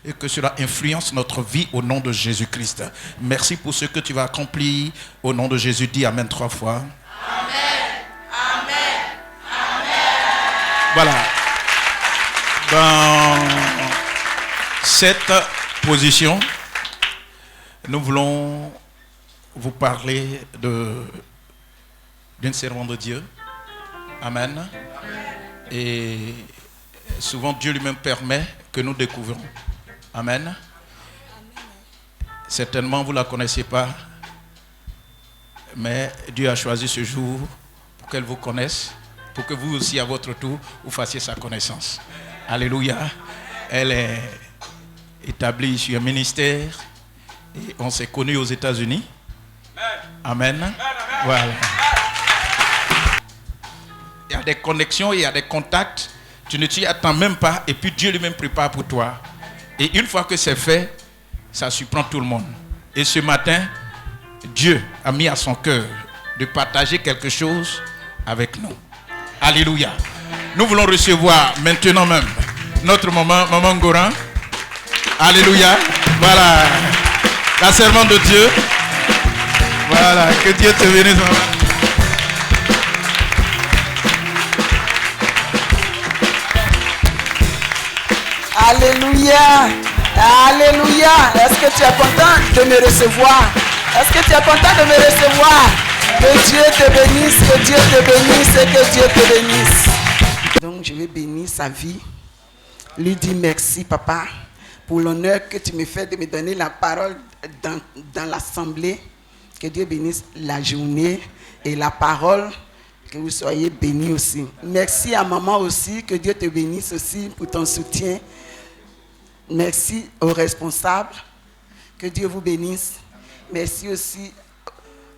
Et que cela influence notre vie au nom de Jésus-Christ. Merci pour ce que tu vas accomplir au nom de Jésus. Dis Amen 3 fois. Amen. Amen. Amen. Voilà. Dans cette position, nous voulons vous parler d'une servante de Dieu. Amen. Amen. Et souvent Dieu lui-même permet que nous découvrons. Amen. Amen. Certainement vous ne la connaissez pas, mais Dieu a choisi ce jour pour qu'elle vous connaisse, pour que vous aussi à votre tour vous fassiez sa connaissance. Alléluia. Elle est établie sur un ministère et on s'est connus aux États-Unis. Amen. Voilà. Il y a des connexions, il y a des contacts. Tu ne t'y attends même pas et puis Dieu lui-même prépare pour toi. Et une fois que c'est fait, ça surprend tout le monde. Et ce matin, Dieu a mis à son cœur de partager quelque chose avec nous. Alléluia. Nous voulons recevoir maintenant même notre maman Goran. Alléluia. Voilà. La servante de Dieu. Voilà. Que Dieu te bénisse, maman. Alléluia, alléluia. Est-ce que tu es content de me recevoir? Est-ce que tu es content de me recevoir? Que Dieu te bénisse, que Dieu te bénisse et que Dieu te bénisse. Donc je vais bénir sa vie. Lui dire merci papa pour l'honneur que tu me fais de me donner la parole dans l'assemblée. Que Dieu bénisse la journée et la parole. Que vous soyez bénis aussi. Merci à maman aussi. Que Dieu te bénisse aussi pour ton soutien. Merci aux responsables. Que Dieu vous bénisse. Merci aussi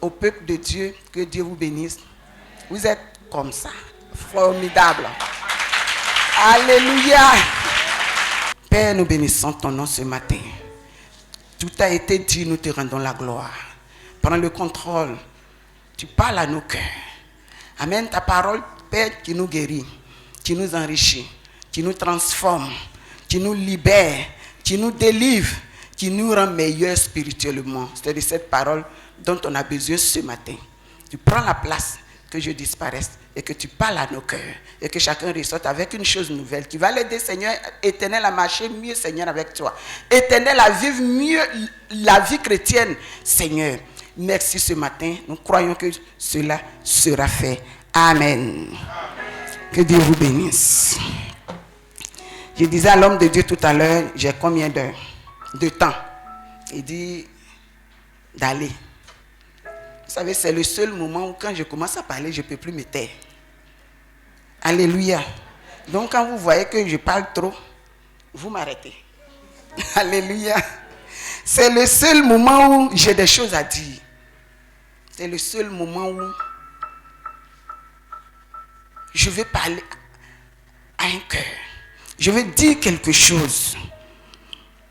au peuple de Dieu. Que Dieu vous bénisse. Vous êtes comme ça. Formidable. Alléluia. Père, nous bénissons ton nom ce matin. Tout a été dit, nous te rendons la gloire. Prends le contrôle. Tu parles à nos cœurs. Amen. Ta parole, Père, qui nous guérit, qui nous enrichit, qui nous transforme, qui nous libère, qui nous délivre, qui nous rend meilleurs spirituellement. C'est de cette parole dont on a besoin ce matin. Tu prends la place, que je disparaisse et que tu parles à nos cœurs et que chacun ressorte avec une chose nouvelle qui va l'aider, Seigneur, éternel, à marcher mieux, Seigneur, avec toi. Éternel, à vivre mieux la vie chrétienne, Seigneur. Merci ce matin. Nous croyons que cela sera fait. Amen. Amen. Que Dieu vous bénisse. Je disais à l'homme de Dieu tout à l'heure, j'ai combien d'heures, de temps? Il dit d'aller. Vous savez, c'est le seul moment où quand je commence à parler, je ne peux plus me taire. Alléluia. Donc quand vous voyez que je parle trop, vous m'arrêtez. Alléluia. C'est le seul moment où j'ai des choses à dire. C'est le seul moment où je vais parler à un cœur. Je vais dire quelque chose.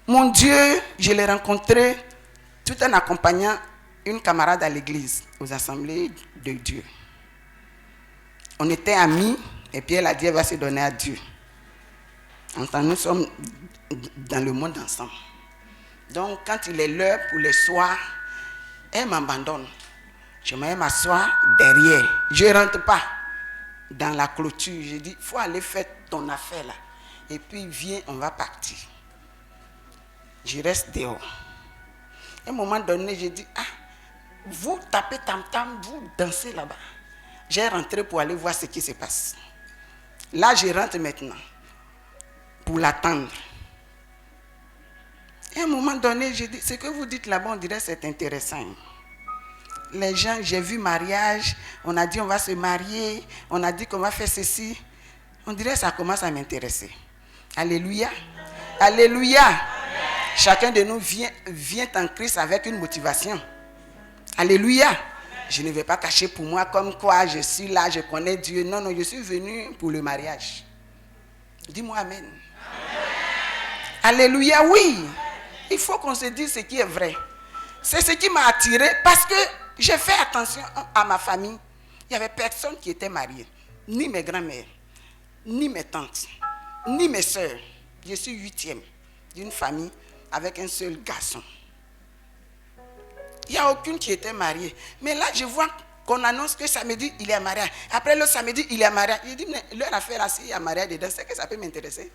Mon Dieu, je l'ai rencontré tout en accompagnant une camarade à l'église, aux assemblées de Dieu. On était amis et puis elle a dit qu'elle va se donner à Dieu. Enfin, nous sommes dans le monde ensemble. Donc, quand il est l'heure pour le soir, elle m'abandonne. Je vais m'asseoir derrière. Je ne rentre pas dans la clôture. Je dis, il faut aller faire ton affaire là. Et puis, viens, on va partir. Je reste dehors. À un moment donné, je dis, ah, vous tapez tam-tam, vous dansez là-bas. J'ai rentré pour aller voir ce qui se passe. Là, je rentre maintenant pour l'attendre. À un moment donné, je dis, ce que vous dites là-bas, on dirait que c'est intéressant. Les gens, j'ai vu mariage, on a dit on va se marier, on a dit qu'on va faire ceci. On dirait que ça commence à m'intéresser. Alléluia. Alléluia. Amen. Chacun de nous vient en Christ avec une motivation. Alléluia. Amen. Je ne vais pas cacher pour moi comme quoi je suis là, je connais Dieu. Non, non, je suis venu pour le mariage. Dis-moi amen. Amen. Alléluia, oui. Il faut qu'on se dise ce qui est vrai. C'est ce qui m'a attiré parce que j'ai fait attention à ma famille. Il n'y avait personne qui était marié. Ni mes grands-mères, ni mes tantes, ni mes soeurs. Je suis 8e. d'une famille avec un seul garçon. Il n'y a aucune qui était mariée. Mais là, je vois qu'on annonce que samedi, il est marié. Après le samedi, il est marié. Je dis, mais leur affaire là, s'il y a marié dedans, c'est que ça peut m'intéresser.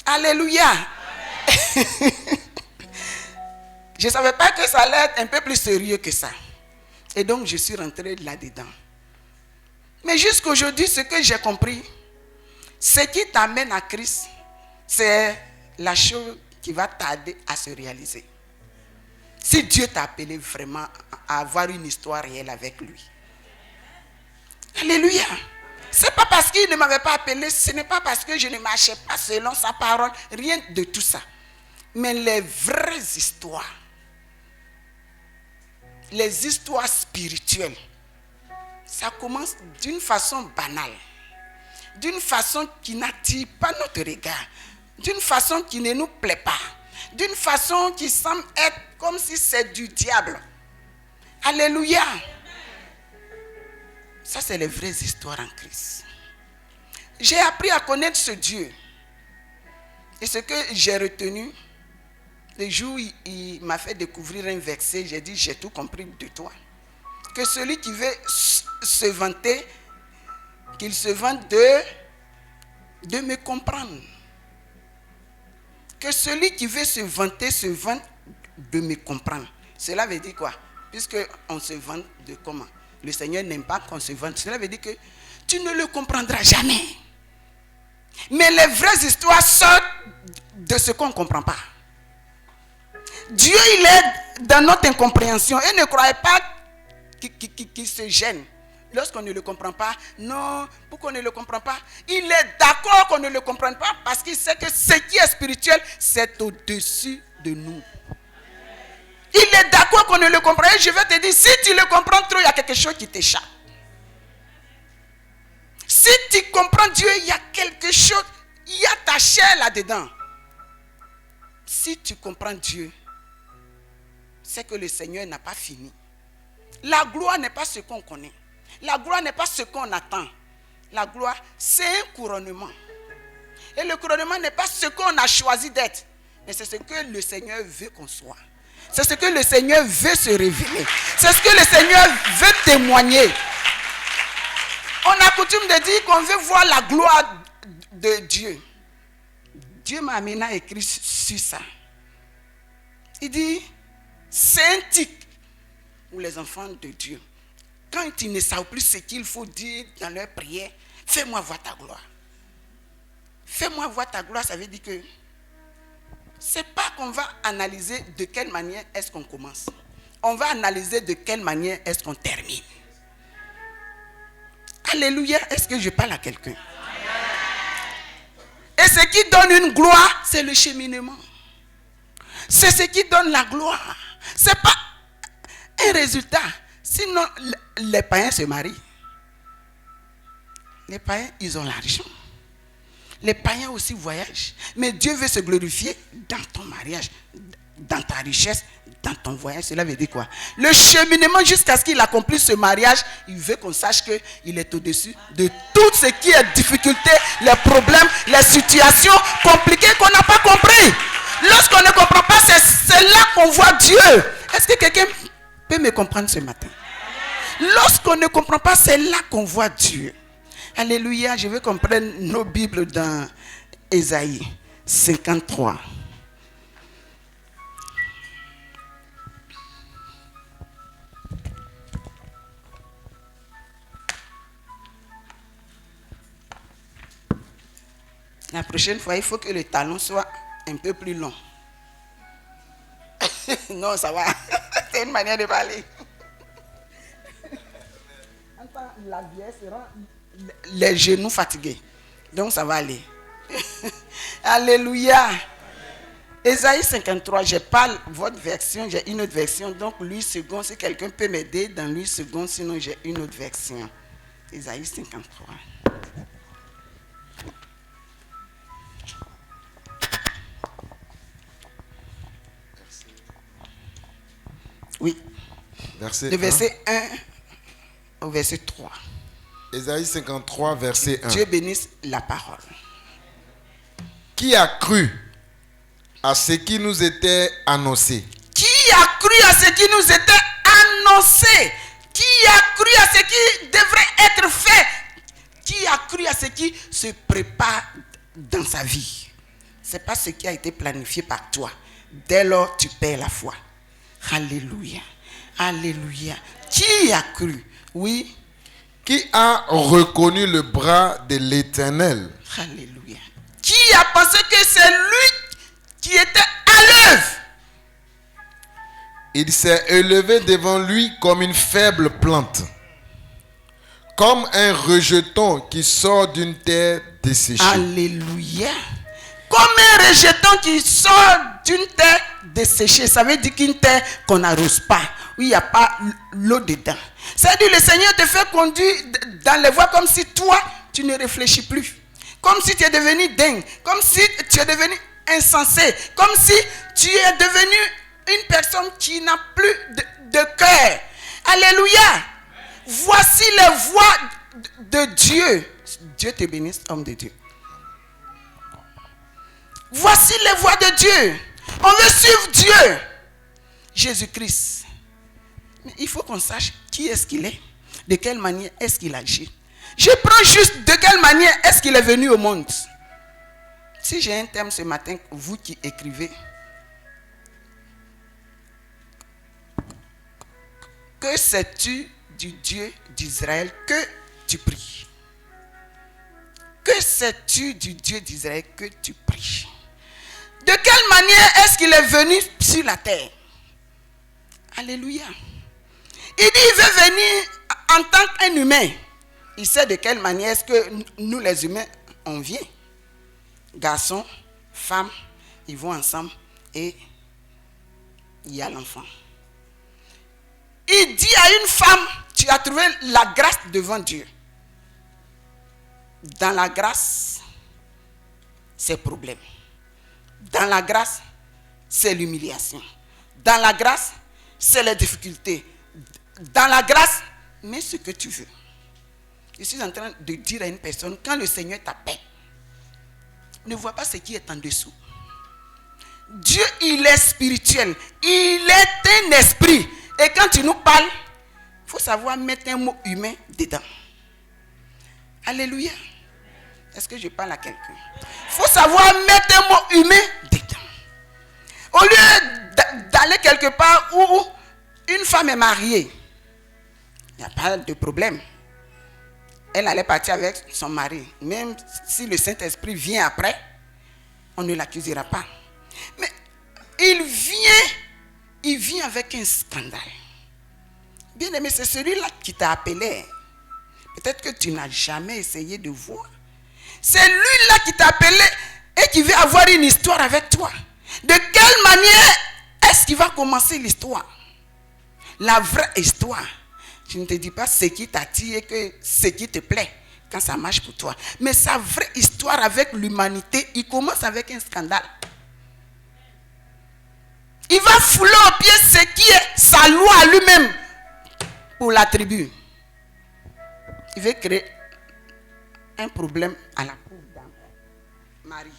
Alléluia. Je ne savais pas que ça allait être un peu plus sérieux que ça. Et donc, je suis rentré là-dedans. Mais jusqu'aujourd'hui, ce que j'ai compris, ce qui t'amène à Christ, c'est la chose qui va tarder à se réaliser. Si Dieu t'a appelé vraiment à avoir une histoire réelle avec lui. Alléluia. Ce n'est pas parce qu'il ne m'avait pas appelé, ce n'est pas parce que je ne marchais pas selon sa parole, rien de tout ça. Mais les vraies histoires, les histoires spirituelles, ça commence d'une façon banale, d'une façon qui n'attire pas notre regard, d'une façon qui ne nous plaît pas, d'une façon qui semble être comme si c'est du diable. Alléluia. Ça, c'est les vraies histoires en Christ. J'ai appris à connaître ce Dieu. Et ce que j'ai retenu, le jour où il m'a fait découvrir un verset, j'ai dit, j'ai tout compris de toi. Que celui qui veut se vanter, qu'il se vante de me comprendre. Que celui qui veut se vanter, se vante de me comprendre. Cela veut dire quoi? Puisqu'on se vante de comment? Le Seigneur n'aime pas qu'on se vante. Cela veut dire que tu ne le comprendras jamais. Mais les vraies histoires sortent de ce qu'on ne comprend pas. Dieu, il est dans notre incompréhension. Et ne croyez pas qu'il se gêne lorsqu'on ne le comprend pas. Non, pourquoi on ne le comprend pas? Il est d'accord qu'on ne le comprenne pas parce qu'il sait que ce qui est spirituel, c'est au-dessus de nous. Il est d'accord qu'on ne le comprenne pas. Je vais te dire, si tu le comprends trop, il y a quelque chose qui t'échappe. Si tu comprends Dieu, il y a quelque chose, il y a ta chair là-dedans. Si tu comprends Dieu, c'est que le Seigneur n'a pas fini. La gloire n'est pas ce qu'on connaît. La gloire n'est pas ce qu'on attend. La gloire, c'est un couronnement. Et le couronnement n'est pas ce qu'on a choisi d'être. Mais c'est ce que le Seigneur veut qu'on soit. C'est ce que le Seigneur veut se révéler. C'est ce que le Seigneur veut témoigner. On a coutume de dire qu'on veut voir la gloire de Dieu. Dieu m'a amené à écrire sur ça. Il dit, c'est un tic pour les enfants de Dieu. Quand ils ne savent plus ce qu'il faut dire dans leur prière, fais-moi voir ta gloire. Fais-moi voir ta gloire, ça veut dire que ce n'est pas qu'on va analyser de quelle manière est-ce qu'on commence. On va analyser de quelle manière est-ce qu'on termine. Alléluia, est-ce que je parle à quelqu'un? Et ce qui donne une gloire, c'est le cheminement. C'est ce qui donne la gloire. Ce n'est pas un résultat. Sinon, les païens se marient. Les païens, ils ont l'argent. Les païens aussi voyagent. Mais Dieu veut se glorifier dans ton mariage, dans ta richesse, dans ton voyage. Cela veut dire quoi? Le cheminement jusqu'à ce qu'il accomplisse ce mariage, il veut qu'on sache qu'il est au-dessus de tout ce qui est difficulté, les problèmes, les situations compliquées qu'on n'a pas compris. Lorsqu'on ne comprend pas, c'est là qu'on voit Dieu. Est-ce que quelqu'un peut me comprendre ce matin? Lorsqu'on ne comprend pas, c'est là qu'on voit Dieu. Alléluia, je veux qu'on prenne nos Bibles dans Ésaïe 53. La prochaine fois, il faut que le talon soit un peu plus long. Non, ça va. C'est une manière de parler. La vieille sera les genoux fatigués. Donc ça va aller. Alléluia. Ésaïe 53, je parle votre version, j'ai une autre version. Donc Louis II, si quelqu'un peut m'aider dans Louis II, sinon j'ai une autre version. Ésaïe 53. Oui. Verset de verset 1 au verset 3. Ésaïe 53, verset 1. Dieu bénisse la parole. Qui a cru à ce qui nous était annoncé? Qui a cru à ce qui nous était annoncé? Qui a cru à ce qui devrait être fait? Qui a cru à ce qui se prépare dans sa vie? Ce n'est pas ce qui a été planifié par toi. Dès lors, tu perds la foi. Alléluia. Alléluia. Qui a cru? Oui. Qui a reconnu le bras de l'Éternel? Alléluia. Qui a pensé que c'est lui qui était à l'œuvre? Il s'est élevé devant lui comme une faible plante, comme un rejeton qui sort d'une terre desséchée. Alléluia. Comme un rejeton qui sort d'une terre desséchée. Ça veut dire qu'une terre qu'on n'arrose pas, où il n'y a pas l'eau dedans. Ça veut dire que le Seigneur te fait conduire dans les voies comme si toi, tu ne réfléchis plus. Comme si tu es devenu dingue. Comme si tu es devenu insensé. Comme si tu es devenu une personne qui n'a plus de cœur. Alléluia. Voici les voies de Dieu. Dieu te bénisse, homme de Dieu. Voici les voies de Dieu. On veut suivre Dieu. Jésus-Christ. Mais il faut qu'on sache qui est-ce qu'il est. De quelle manière est-ce qu'il agit. Je prends juste de quelle manière est-ce qu'il est venu au monde. Si j'ai un thème ce matin, vous qui écrivez. Que sais-tu du Dieu d'Israël que tu pries? Que sais-tu du Dieu d'Israël que tu pries? De quelle manière est-ce qu'il est venu sur la terre? Alléluia. Il dit il veut venir en tant qu'un humain. Il sait de quelle manière est-ce que nous les humains, on vient. Garçons, femmes, ils vont ensemble et il y a l'enfant. Il dit à une femme, tu as trouvé la grâce devant Dieu. Dans la grâce, c'est problème. Dans la grâce, c'est l'humiliation. Dans la grâce, c'est les difficultés. Dans la grâce, mets ce que tu veux. Je suis en train de dire à une personne, quand le Seigneur t'appelle, ne vois pas ce qui est en dessous. Dieu, il est spirituel. Il est un esprit. Et quand tu nous parles, il faut savoir mettre un mot humain dedans. Alléluia. Est-ce que je parle à quelqu'un? Il faut savoir mettre un mot humain dedans. Au lieu d'aller quelque part où une femme est mariée, il n'y a pas de problème. Elle allait partir avec son mari. Même si le Saint-Esprit vient après, on ne l'accusera pas. Mais il vient avec un scandale. Bien aimé, c'est celui-là qui t'a appelé. Peut-être que tu n'as jamais essayé de voir. C'est lui-là qui t'a appelé et qui veut avoir une histoire avec toi. De quelle manière est-ce qu'il va commencer l'histoire? La vraie histoire. Je ne te dis pas ce qui t'attire et que ce qui te plaît quand ça marche pour toi. Mais sa vraie histoire avec l'humanité, il commence avec un scandale. Il va fouler au pied ce qui est sa loi à lui-même pour la tribu. Il veut créer un problème à la pauvre dame, Marie.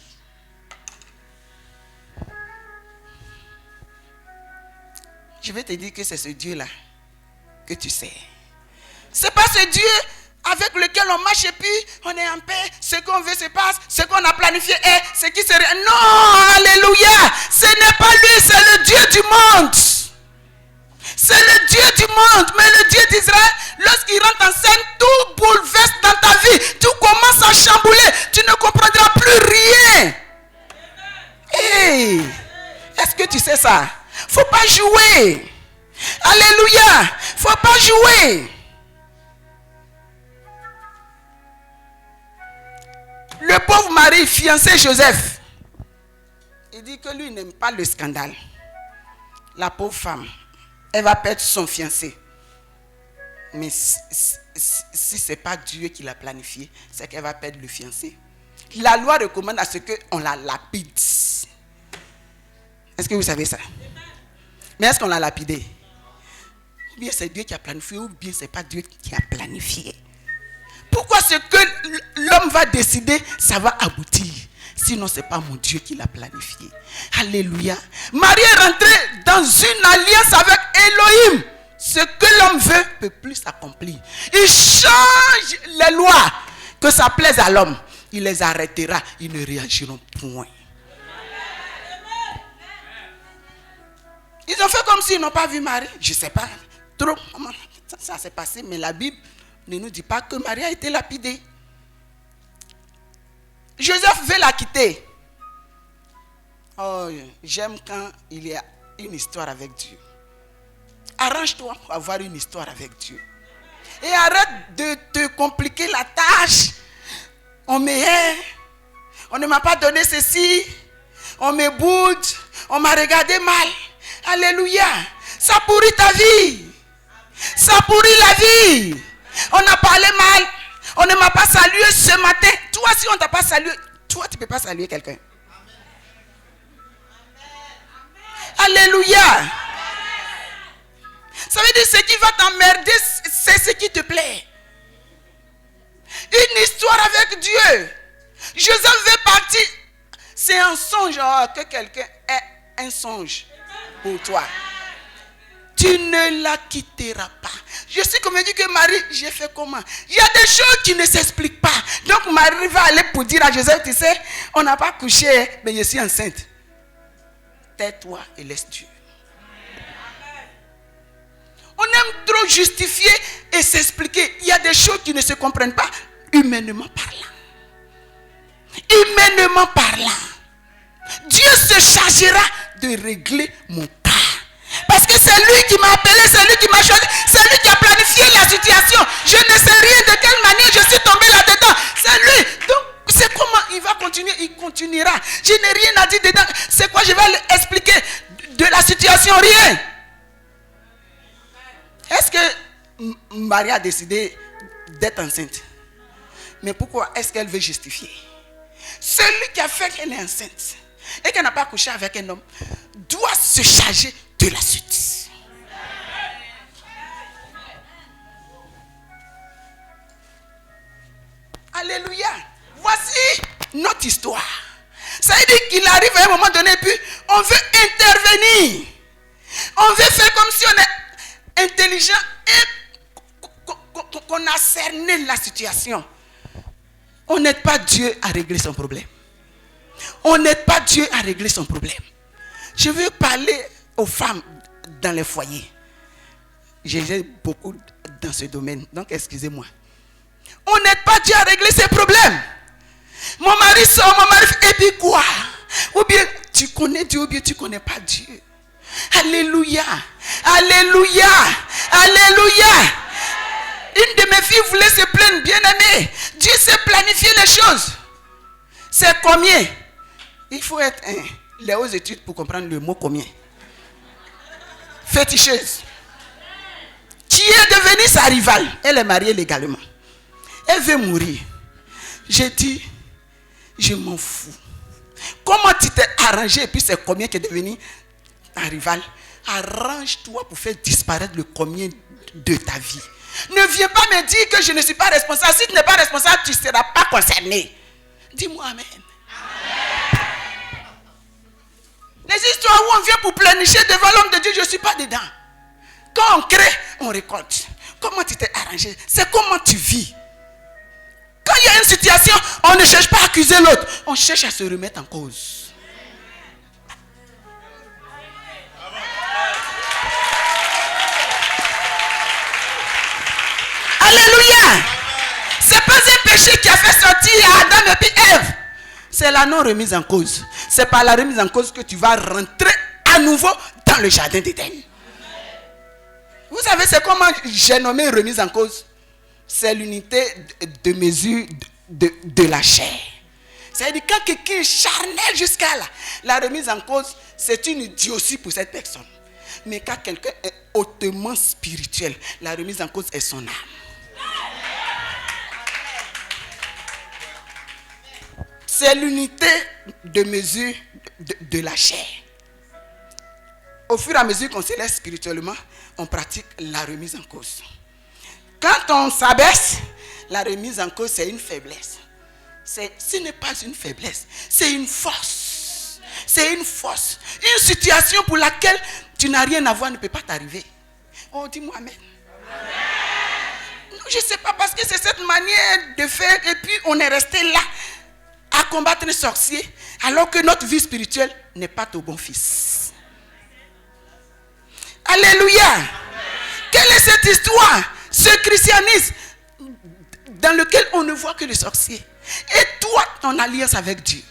Je vais te dire que c'est ce Dieu-là que tu sais. C'est pas ce Dieu avec lequel on marche et puis on est en paix, ce qu'on veut se passe, ce qu'on a planifié est ce qui serait. Non, alléluia. Ce n'est pas lui, c'est le Dieu du monde. C'est le Dieu du monde. Mais le Dieu d'Israël, lorsqu'il rentre en scène, tout bouleverse dans ta vie. Tout commence à chambouler. Tu ne comprendras plus rien. Hey, est-ce que tu sais ça? Faut pas jouer. Alléluia. Faut pas jouer. Le pauvre mari fiancé Joseph, il dit que lui n'aime pas le scandale. La pauvre femme, elle va perdre son fiancé. Mais si ce n'est pas Dieu qui l'a planifié, c'est qu'elle va perdre le fiancé. La loi recommande à ce qu'on la lapide. Est-ce que vous savez ça? Mais est-ce qu'on l'a lapidé? Ou bien c'est Dieu qui a planifié, ou bien ce n'est pas Dieu qui a planifié. Pourquoi ce que l'homme va décider, ça va aboutir? Sinon, ce n'est pas mon Dieu qui l'a planifié. Alléluia. Marie est rentrée dans une alliance avec Elohim. Ce que l'homme veut ne peut plus s'accomplir. Il change les lois. Que ça plaise à l'homme. Il les arrêtera. Ils ne réagiront point. Ils ont fait comme s'ils n'ont pas vu Marie. Je ne sais pas. Trop. Ça s'est passé. Mais la Bible ne nous dit pas que Marie a été lapidée. Joseph veut la quitter. Oh, j'aime quand il y a une histoire avec Dieu. Arrange-toi pour avoir une histoire avec Dieu. Et arrête de te compliquer la tâche. On m'hait, on ne m'a pas donné ceci, on me boude, on m'a regardé mal. Alléluia. Ça pourrit ta vie. Ça pourrit la vie. On a parlé mal. On ne m'a pas salué ce matin. Toi, si on ne t'a pas salué, toi, tu ne peux pas saluer quelqu'un. Alléluia. Ça veut dire ce qui va t'emmerder, c'est ce qui te plaît. Une histoire avec Dieu. Joseph veut partir. C'est un songe que quelqu'un ait un songe pour toi. Tu ne la quitteras pas. Je suis convaincu que Marie, j'ai fait comment? Il y a des choses qui ne s'expliquent pas. Donc Marie va aller pour dire à Joseph, tu sais, on n'a pas couché, mais je suis enceinte. Tais-toi et laisse Dieu. On aime trop justifier et s'expliquer. Il y a des choses qui ne se comprennent pas, humainement parlant. Humainement parlant. Dieu se chargera de régler mon cas. Parce que c'est lui qui m'a appelé, c'est lui qui m'a choisi, c'est lui qui a planifié la situation. Je ne sais rien de quelle manière je suis tombé là-dedans. C'est lui. Donc, c'est comment il va continuer, il continuera. Je n'ai rien à dire dedans. C'est quoi je vais lui expliquer de la situation? Rien. Est-ce que Marie a décidé d'être enceinte? Mais pourquoi est-ce qu'elle veut justifier? Celui qui a fait qu'elle est enceinte et qu'elle n'a pas couché avec un homme doit se charger de la suite. Alléluia. Voici notre histoire. Ça veut dire qu'il arrive à un moment donné, puis on veut intervenir. On veut faire comme si on est intelligent et qu'on a cerné la situation. On n'aide pas Dieu à régler son problème. On n'aide pas Dieu à régler son problème. Je veux parler aux femmes dans les foyers. J'ai beaucoup dans ce domaine, donc excusez-moi. On n'aide pas Dieu à régler ses problèmes. Mon mari sort, mon mari fait, et puis quoi? Ou bien tu connais Dieu, ou bien tu ne connais pas Dieu. Alléluia. Alléluia. Alléluia. Une de mes filles voulait se plaindre, bien aimée. Dieu sait planifier les choses. C'est combien? Il faut être les hautes études pour comprendre le mot combien. Féticheuse. Qui est devenue sa rivale. Elle est mariée légalement. Elle veut mourir. J'ai dit, je m'en fous. Comment tu t'es arrangé et puis c'est combien qui est devenu ta rivale? Arrange-toi pour faire disparaître le combien de ta vie. Ne viens pas me dire que je ne suis pas responsable. Si tu n'es pas responsable, tu ne seras pas concerné. Dis-moi amen. Amen. Les histoires où on vient pour pleurnicher devant l'homme de Dieu, je ne suis pas dedans. Quand on crée, on récolte. Comment tu t'es arrangé? C'est comment tu vis. Quand il y a une situation, on ne cherche pas à accuser l'autre. On cherche à se remettre en cause. Alléluia. C'est pas un péché qui a fait sortir Adam et puis Ève. C'est la non remise en cause. C'est par la remise en cause que tu vas rentrer à nouveau dans le jardin d'Éden. Vous savez, c'est comment j'ai nommé remise en cause. C'est l'unité de mesure de la chair. C'est-à-dire quand quelqu'un est charnel jusqu'à là, la remise en cause, c'est une idiotie pour cette personne. Mais quand quelqu'un est hautement spirituel, la remise en cause est son âme. C'est l'unité de mesure de la chair. Au fur et à mesure qu'on s'élève spirituellement, on pratique la remise en cause. Quand on s'abaisse, la remise en cause, c'est une faiblesse. ce n'est pas une faiblesse, c'est une force. C'est une force. Une situation pour laquelle tu n'as rien à voir ne peut pas t'arriver. Oh, dis-moi amen. Je ne sais pas, parce que c'est cette manière de faire et puis on est resté là à combattre les sorciers alors que notre vie spirituelle n'est pas au bon fils. Alléluia. Quelle est cette histoire? Ce christianisme dans lequel on ne voit que les sorciers. Et toi, ton alliance avec Dieu,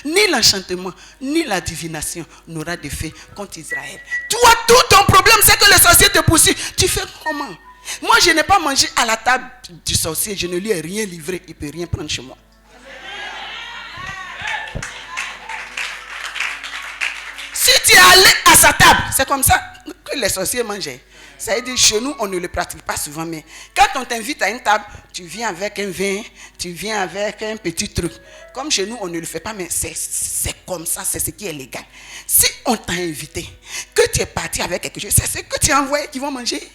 ni l'enchantement, ni la divination n'aura d'effet contre Israël. Toi, tout ton problème, c'est que les sorciers te poursuivent. Tu fais comment? Moi, je n'ai pas mangé à la table du sorcier. Je ne lui ai rien livré. Il ne peut rien prendre chez moi. Si tu es allé à sa table, c'est comme ça que les sorciers mangeaient. Ça veut dire, chez nous, on ne le pratique pas souvent. Mais quand on t'invite à une table, tu viens avec un vin, tu viens avec un petit truc. Comme chez nous, on ne le fait pas, mais c'est comme ça, c'est ce qui est légal. Si on t'a invité, que tu es parti avec quelque chose, c'est ce que tu as envoyé qu'ils vont manger.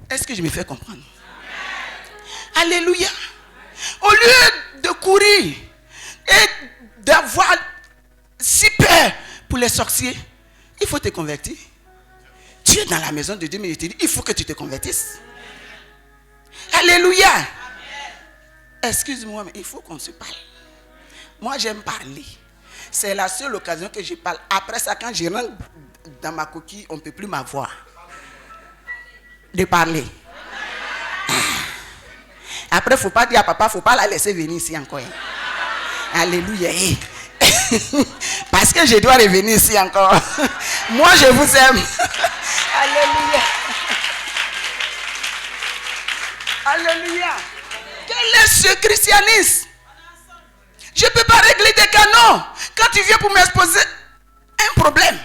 Est-ce que je me fais comprendre? Amen. Alléluia. Au lieu de courir et d'avoir si peur pour les sorciers, il faut te convertir. Tu es dans la maison de Dieu, mais je te dis, il faut que tu te convertisses. Alléluia. Amen. Excuse-moi, mais il faut qu'on se parle. Moi, j'aime parler. C'est la seule occasion que je parle. Après ça, quand je rentre dans ma coquille, on ne peut plus m'avoir. De parler. Après, il ne faut pas dire à papa, il ne faut pas la laisser venir ici encore. Alléluia. Parce que je dois revenir ici encore. Moi, je vous aime. Alléluia. Alléluia. Quel est ce christianisme? Je ne peux pas régler des canons. Quand tu viens pour m'exposer un problème,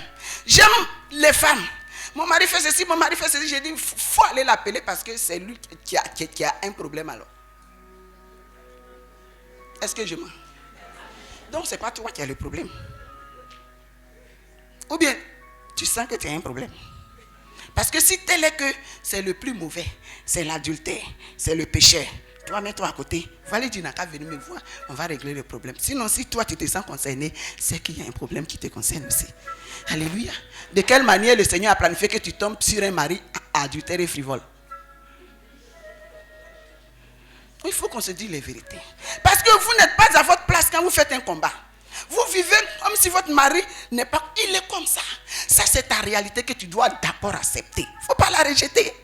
j'aime les femmes. Mon mari fait ceci, mon mari fait ceci. J'ai dit, il faut aller l'appeler parce que c'est lui qui a un problème alors. Est-ce que je mens? Donc, ce n'est pas toi qui as le problème. Ou bien, tu sens que tu as un problème. Parce que si tel est que c'est le plus mauvais, c'est l'adultère, c'est le péché, toi, mets-toi à côté. Va lui dire, n'a qu'à venir me voir, on va régler le problème. Sinon, si toi, tu te sens concerné, c'est qu'il y a un problème qui te concerne aussi. Alléluia. De quelle manière le Seigneur a planifié que tu tombes sur un mari adultère et frivole? Il faut qu'on se dise les vérités. Parce que vous n'êtes pas à votre place quand vous faites un combat. Vous vivez comme si votre mari n'est pas... Il est comme ça. Ça, c'est ta réalité que tu dois d'abord accepter. Il ne faut pas la rejeter.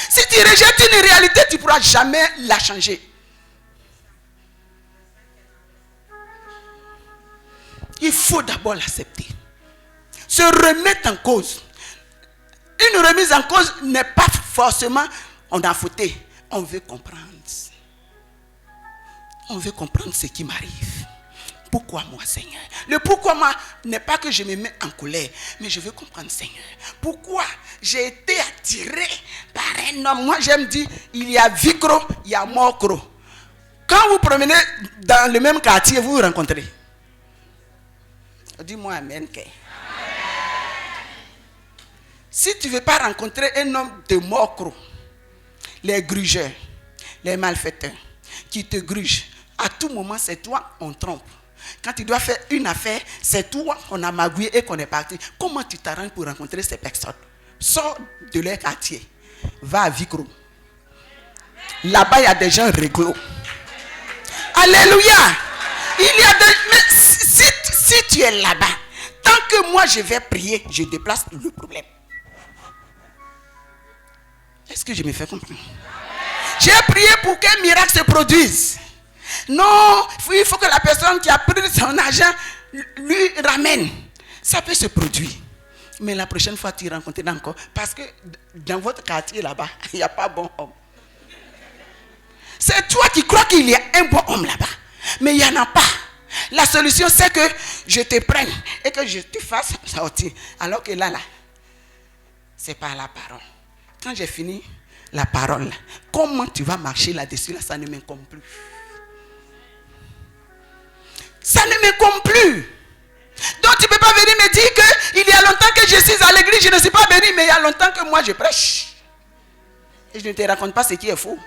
Si tu rejettes une réalité, tu ne pourras jamais la changer. Il faut d'abord l'accepter. Se remettre en cause. Une remise en cause n'est pas forcément on a fauté. On veut comprendre. On veut comprendre ce qui m'arrive. Pourquoi moi, Seigneur? Le pourquoi moi n'est pas que je me mets en colère, mais je veux comprendre, Seigneur. Pourquoi j'ai été attiré par un homme? Moi, j'aime dire, il y a Vicro, il y a Mokro. Quand vous promenez dans le même quartier, vous vous rencontrez. Dis-moi amen. Si tu ne veux pas rencontrer un homme de Mokro, les grugeurs, les malfaiteurs, qui te grugent, à tout moment, c'est toi, on trompe. Quand tu dois faire une affaire, c'est toi qu'on a magouillé et qu'on est parti. Comment tu t'arranges pour rencontrer ces personnes? Sors de leur quartier. Va à Vicro. Là-bas, il y a des gens réglo. Alléluia. Il y a des... Mais si tu es là-bas, tant que moi je vais prier, je déplace le problème. Est-ce que je me fais comprendre? J'ai prié pour qu'un miracle se produise. Non, il faut que la personne qui a pris son argent lui ramène. Ça peut se produire. Mais la prochaine fois, tu rencontres encore. Parce que dans votre quartier là-bas, il n'y a pas bon homme. C'est toi qui crois qu'il y a un bon homme là-bas. Mais il n'y en a pas. La solution, c'est que je te prenne et que je te fasse sortir. Alors que là, c'est pas la parole. Quand j'ai fini la parole, comment tu vas marcher là-dessus? Là, ça ne m'incombe plus. Ça ne m'incombe plus. Donc tu ne peux pas venir me dire qu'il y a longtemps que je suis à l'église, je ne suis pas venu, mais il y a longtemps que moi je prêche. Et je ne te raconte pas ce qui est faux.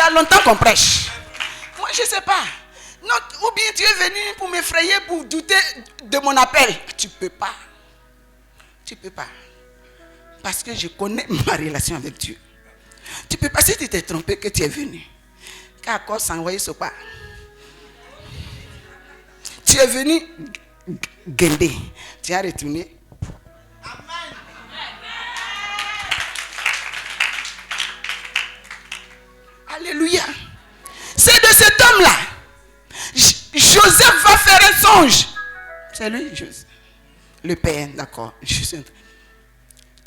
y a longtemps qu'on prêche. Moi, je ne sais pas. Non, ou bien tu es venu pour m'effrayer, pour douter de mon appel. Tu ne peux pas. Tu ne peux pas. Parce que je connais ma relation avec Dieu. Tu ne peux pas, si tu t'es trompé que tu es venu. Car encore s'envoyer ce pas. Tu es venu guender. Tu as retourné. Alléluia. C'est de cet homme-là. Joseph va faire un songe. C'est lui, Joseph. Le père, d'accord.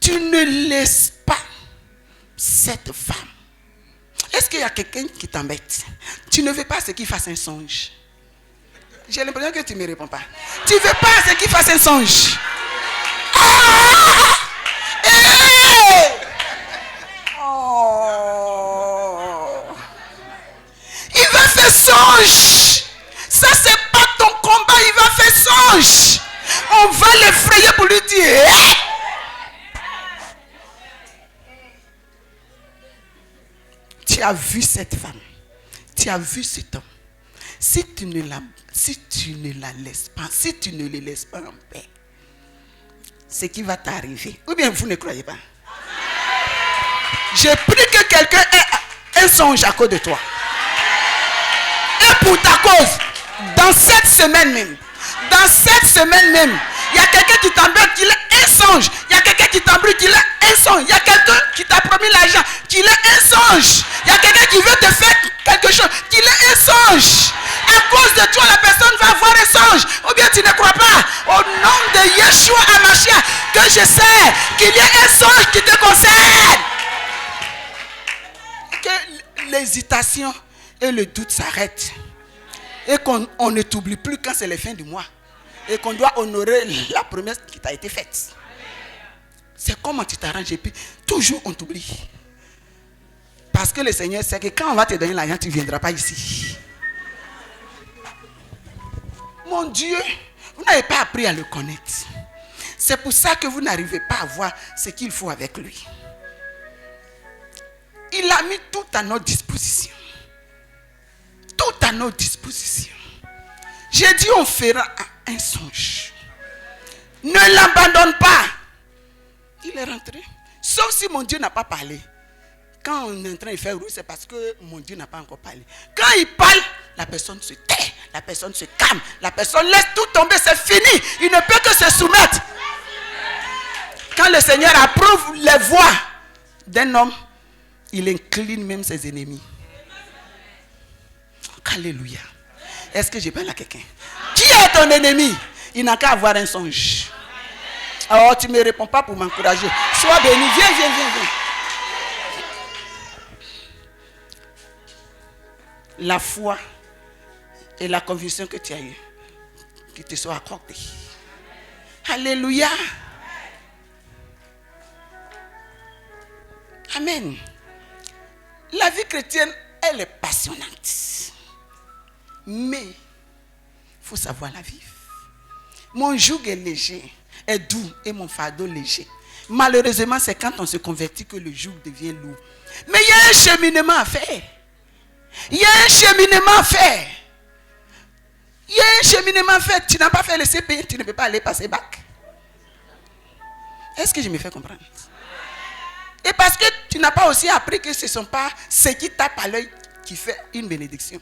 Tu ne laisses pas cette femme. Est-ce qu'il y a quelqu'un qui t'embête? Tu ne veux pas ce qu'il fasse un songe. J'ai l'impression que tu ne me réponds pas. Tu ne veux pas ce qu'il fasse un songe. Ah! Hey! Oh! Il va faire songe. Ça, c'est pas ton combat. Il va faire songe. On va l'effrayer pour lui dire. Hey! Tu as vu cette femme. Tu as vu cet homme. Si tu ne la laisses pas, si tu ne le laisses pas en paix, ce qui va t'arriver. Ou bien vous ne croyez pas? J'ai pris que quelqu'un ait un songe à cause de toi. Et pour ta cause, dans cette semaine même, il y a quelqu'un qui t'embête, qu'il ait un songe. Il y a quelqu'un qui t'embrouille, qu'il ait un songe. Il y a quelqu'un qui t'a promis l'argent, qu'il ait un songe. Il y a quelqu'un qui veut te faire quelque chose, qu'il ait un songe. À cause de toi, la personne va avoir un songe. Ou bien tu ne crois pas. Au nom de Yeshua HaMashiach, que je sais qu'il y a un songe qui te concerne. Que l'hésitation et le doute s'arrêtent. Et qu'on ne t'oublie plus quand c'est la fin du mois. Et qu'on doit honorer la promesse qui t'a été faite. C'est comment tu t'arranges. Et puis, toujours on t'oublie. Parce que le Seigneur sait que quand on va te donner l'argent, tu ne viendras pas ici. Mon Dieu, vous n'avez pas appris à le connaître. C'est pour ça que vous n'arrivez pas à voir ce qu'il faut avec lui. Il a mis tout à notre disposition. Tout à notre disposition. J'ai dit on fera un songe. Ne l'abandonne pas. Il est rentré. Sauf si mon Dieu n'a pas parlé. Quand on est en train de faire rouge, c'est parce que mon Dieu n'a pas encore parlé. Quand il parle, la personne se tait, la personne se calme, la personne laisse tout tomber, c'est fini. Il ne peut que se soumettre. Quand le Seigneur approuve les voix d'un homme, il incline même ses ennemis. Alléluia. Est-ce que je parle à quelqu'un? Qui est ton ennemi? Il n'a qu'à avoir un songe. Alors tu ne me réponds pas pour m'encourager. Sois béni, viens. La foi et la conviction que tu as eue, qui te soit accordée. Alléluia. Amen. La vie chrétienne, elle est passionnante. Mais il faut savoir la vivre. Mon joug est léger, est doux et mon fardeau léger. Malheureusement, c'est quand on se convertit que le joug devient lourd. Mais il y a un cheminement à faire. Il y a un cheminement à faire. Tu n'as pas fait le CP, tu ne peux pas aller passer bac. Est-ce que je me fais comprendre? Et parce que tu n'as pas aussi appris que ce ne sont pas ce qui tape à l'œil qui fait une bénédiction.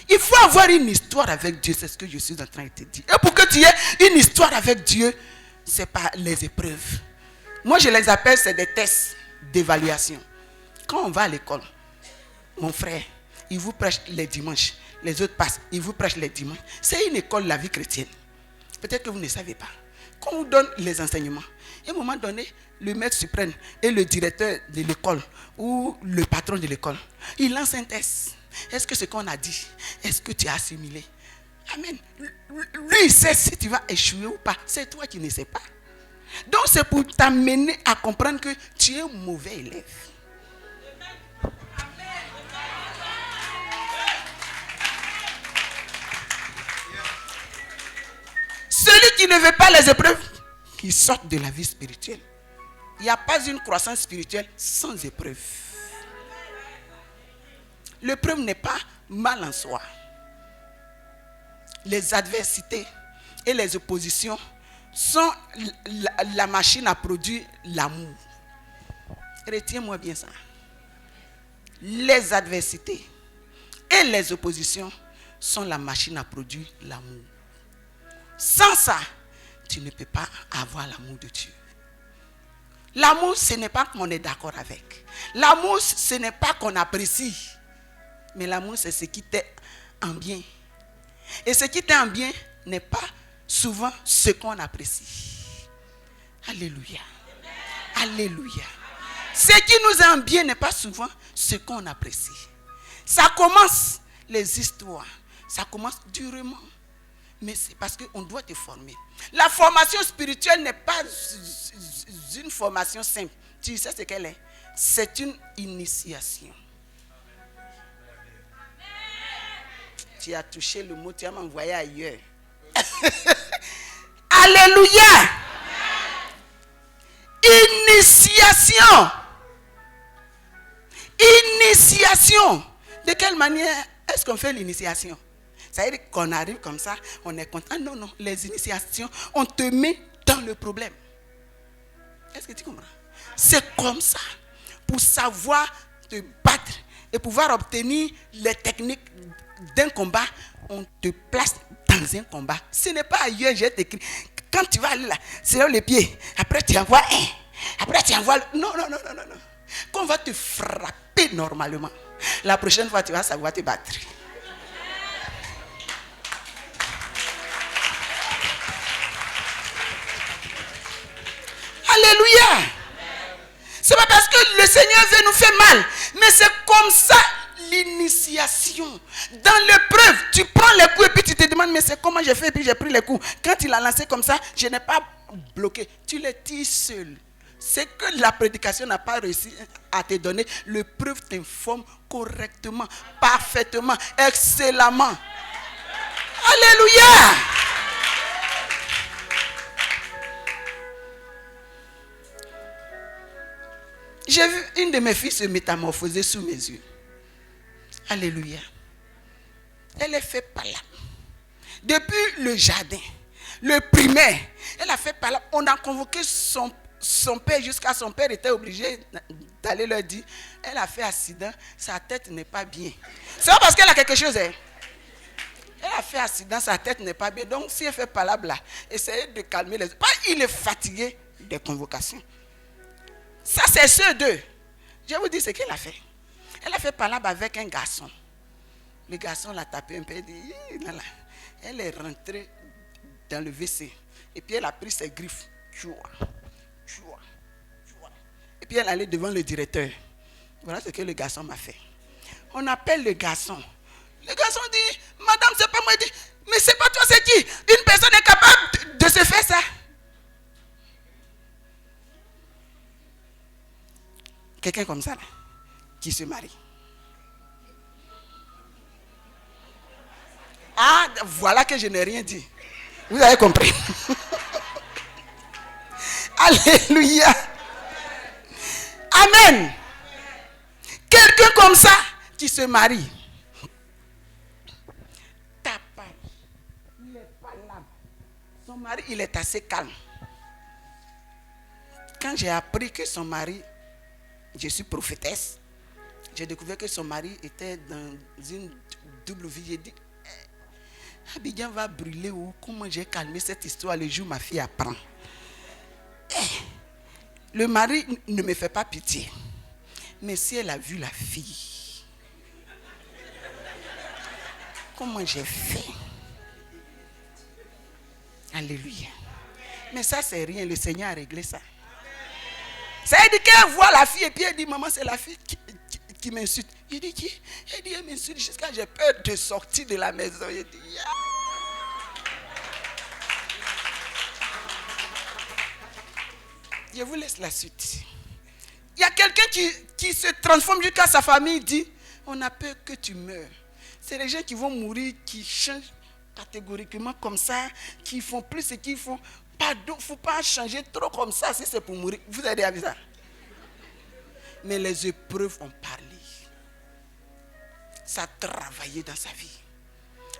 Il faut avoir une histoire avec Dieu, c'est ce que je suis en train de te dire. Et pour que tu aies une histoire avec Dieu, ce n'est pas les épreuves. Moi, je les appelle, c'est des tests d'évaluation. Quand on va à l'école, mon frère, il vous prêche les dimanches. Les autres passent, il vous prêche les dimanches. C'est une école, la vie chrétienne. Peut-être que vous ne savez pas. Quand on vous donne les enseignements, à un moment donné, le maître suprême et le directeur de l'école ou le patron de l'école, il lance un test. Est-ce que ce qu'on a dit, est-ce que tu as assimilé? Amen. Lui, il sait si tu vas échouer ou pas. C'est toi qui ne sais pas. Donc, c'est pour t'amener à comprendre que tu es un mauvais élève. Celui qui ne veut pas les épreuves, qui sort de la vie spirituelle. Il n'y a pas une croissance spirituelle sans épreuve. L'épreuve n'est pas mal en soi. Les adversités et les oppositions sont la machine à produire l'amour. Retiens-moi bien ça. Les adversités et les oppositions sont la machine à produire l'amour. Sans ça, tu ne peux pas avoir l'amour de Dieu. L'amour, ce n'est pas qu'on est d'accord avec. L'amour, ce n'est pas qu'on apprécie. Mais l'amour, c'est ce qui t'est en bien. Et ce qui t'est en bien n'est pas souvent ce qu'on apprécie. Alléluia. Alléluia. Ce qui nous est en bien n'est pas souvent ce qu'on apprécie. Ça commence, les histoires, ça commence durement. Mais c'est parce qu'on doit te former. La formation spirituelle n'est pas une formation simple. Tu sais ce qu'elle est? C'est une initiation. Tu as touché le mot, tu as m'envoyé ailleurs. Alléluia. Initiation. Initiation. De quelle manière est-ce qu'on fait l'initiation? Ça veut dire qu'on arrive comme ça, on est content. Non, non, les initiations, on te met dans le problème. Est-ce que tu comprends? C'est comme ça. Pour savoir te battre et pouvoir obtenir les techniques d'un combat, on te place dans un combat. Ce n'est pas ailleurs, j'ai écrit. Quand tu vas aller là, c'est là les pieds. Après, tu envoies un. Après, tu envoies le... Non, non, non, non, non. Quand on va te frapper normalement, la prochaine fois, tu vas savoir te battre. Alléluia. C'est pas parce que le Seigneur veut nous faire mal, mais c'est comme ça l'initiation. Dans l'épreuve, tu prends les coups et puis tu te demandes, mais c'est comment j'ai fait et puis j'ai pris les coups. Quand il a lancé comme ça, je n'ai pas bloqué. Tu les tires seul. C'est que la prédication n'a pas réussi à te donner. L'épreuve t'informe correctement, parfaitement, excellemment. Alléluia. J'ai vu une de mes filles se métamorphoser sous mes yeux. Alléluia. Elle est faite par là. Depuis le jardin, le primaire, elle a fait par là. On a convoqué son père jusqu'à son père était obligé d'aller leur dire, elle a fait accident, sa tête n'est pas bien. C'est pas parce qu'elle a quelque chose. Hein? Elle a fait accident, sa tête n'est pas bien. Donc si elle fait par là, essayez de calmer les... Pas il est fatigué des convocations. Ça, c'est ceux deux. Je vous dis ce qu'elle a fait. Elle a fait palabre avec un garçon. Le garçon l'a tapé un peu. Elle est rentrée dans le WC. Et puis elle a pris ses griffes. Et puis elle allait devant le directeur. Voilà ce que le garçon m'a fait. On appelle le garçon. Le garçon dit, madame, c'est pas moi. Il dit, mais c'est pas toi, c'est qui? Une personne est capable de se faire ça. Quelqu'un comme ça, là, qui se marie. Ah, voilà que je n'ai rien dit. Vous avez compris. Alléluia. Amen. Quelqu'un comme ça, qui se marie. Ta part, il n'est pas là. Son mari, il est assez calme. Quand j'ai appris que son mari... Je suis prophétesse. J'ai découvert que son mari était dans une double vie. J'ai dit, Abidjan va brûler où? Comment j'ai calmé cette histoire le jour où ma fille apprend? Le mari ne me fait pas pitié. Mais si elle a vu la fille, comment j'ai fait? Alléluia. Mais ça, c'est rien. Le Seigneur a réglé ça. Ça veut dire qu'elle voit la fille et puis elle dit, maman, c'est la fille qui m'insulte. Il dit, qui? Elle dit, elle m'insulte jusqu'à j'ai peur de sortir de la maison. Il dit, yeah. Je vous laisse la suite. Il y a quelqu'un qui se transforme jusqu'à sa famille, dit, on a peur que tu meurs. C'est les gens qui vont mourir, qui changent catégoriquement comme ça, qui font plus ce qu'ils font. Il ne faut pas changer trop comme ça si c'est pour mourir. Vous avez vu ça? Mais les épreuves ont parlé. Ça a travaillé dans sa vie.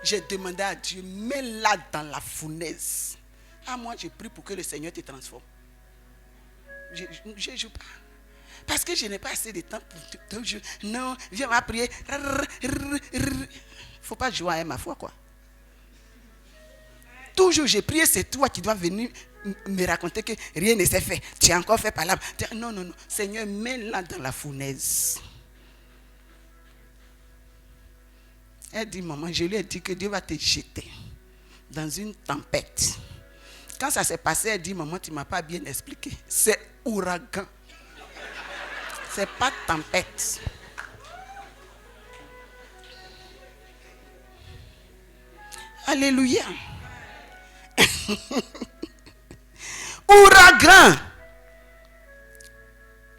J'ai demandé à Dieu, mets-la dans la fournaise. Moi, j'ai prié pour que le Seigneur te transforme. Je ne joue pas. Parce que je n'ai pas assez de temps pour jouer. Non, viens ma prier. Il ne faut pas jouer à ma foi, quoi. Toujours j'ai prié, c'est toi qui dois venir me raconter que rien ne s'est fait. Tu as encore fait par là. Non. Seigneur, mets-la dans la fournaise. Elle dit, maman, je lui ai dit que Dieu va te jeter dans une tempête. Quand ça s'est passé, elle dit, maman, tu ne m'as pas bien expliqué. C'est ouragan. C'est pas tempête. Alléluia. Ouragan.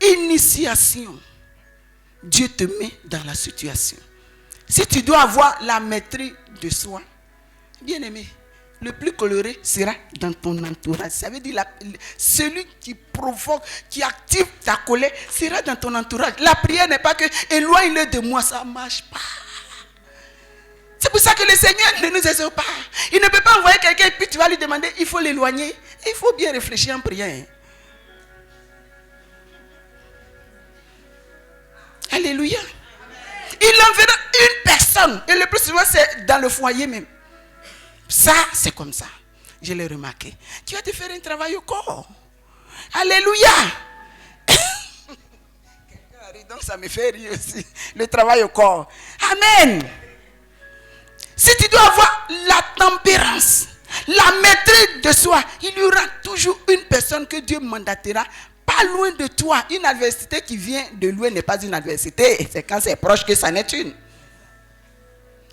Initiation. Dieu te met dans la situation. Si tu dois avoir la maîtrise de soi, bien aimé, le plus coloré sera dans ton entourage. Ça veut dire celui qui provoque, qui active ta colère sera dans ton entourage. La prière n'est pas que éloigne-le de moi, ça ne marche pas. C'est pour ça que le Seigneur ne nous exauce pas. Il ne peut pas envoyer quelqu'un et puis tu vas lui demander, il faut l'éloigner. Il faut bien réfléchir en prière. Alléluia. Il enverra une personne. Et le plus souvent, c'est dans le foyer même. Ça, c'est comme ça. Je l'ai remarqué. Tu vas te faire un travail au corps. Alléluia. Donc ça me fait rire aussi. Le travail au corps. Amen. Si tu dois avoir la tempérance, la maîtrise de soi, il y aura toujours une personne que Dieu mandatera pas loin de toi. Une adversité qui vient de loin n'est pas une adversité. C'est quand c'est proche que ça n'est une.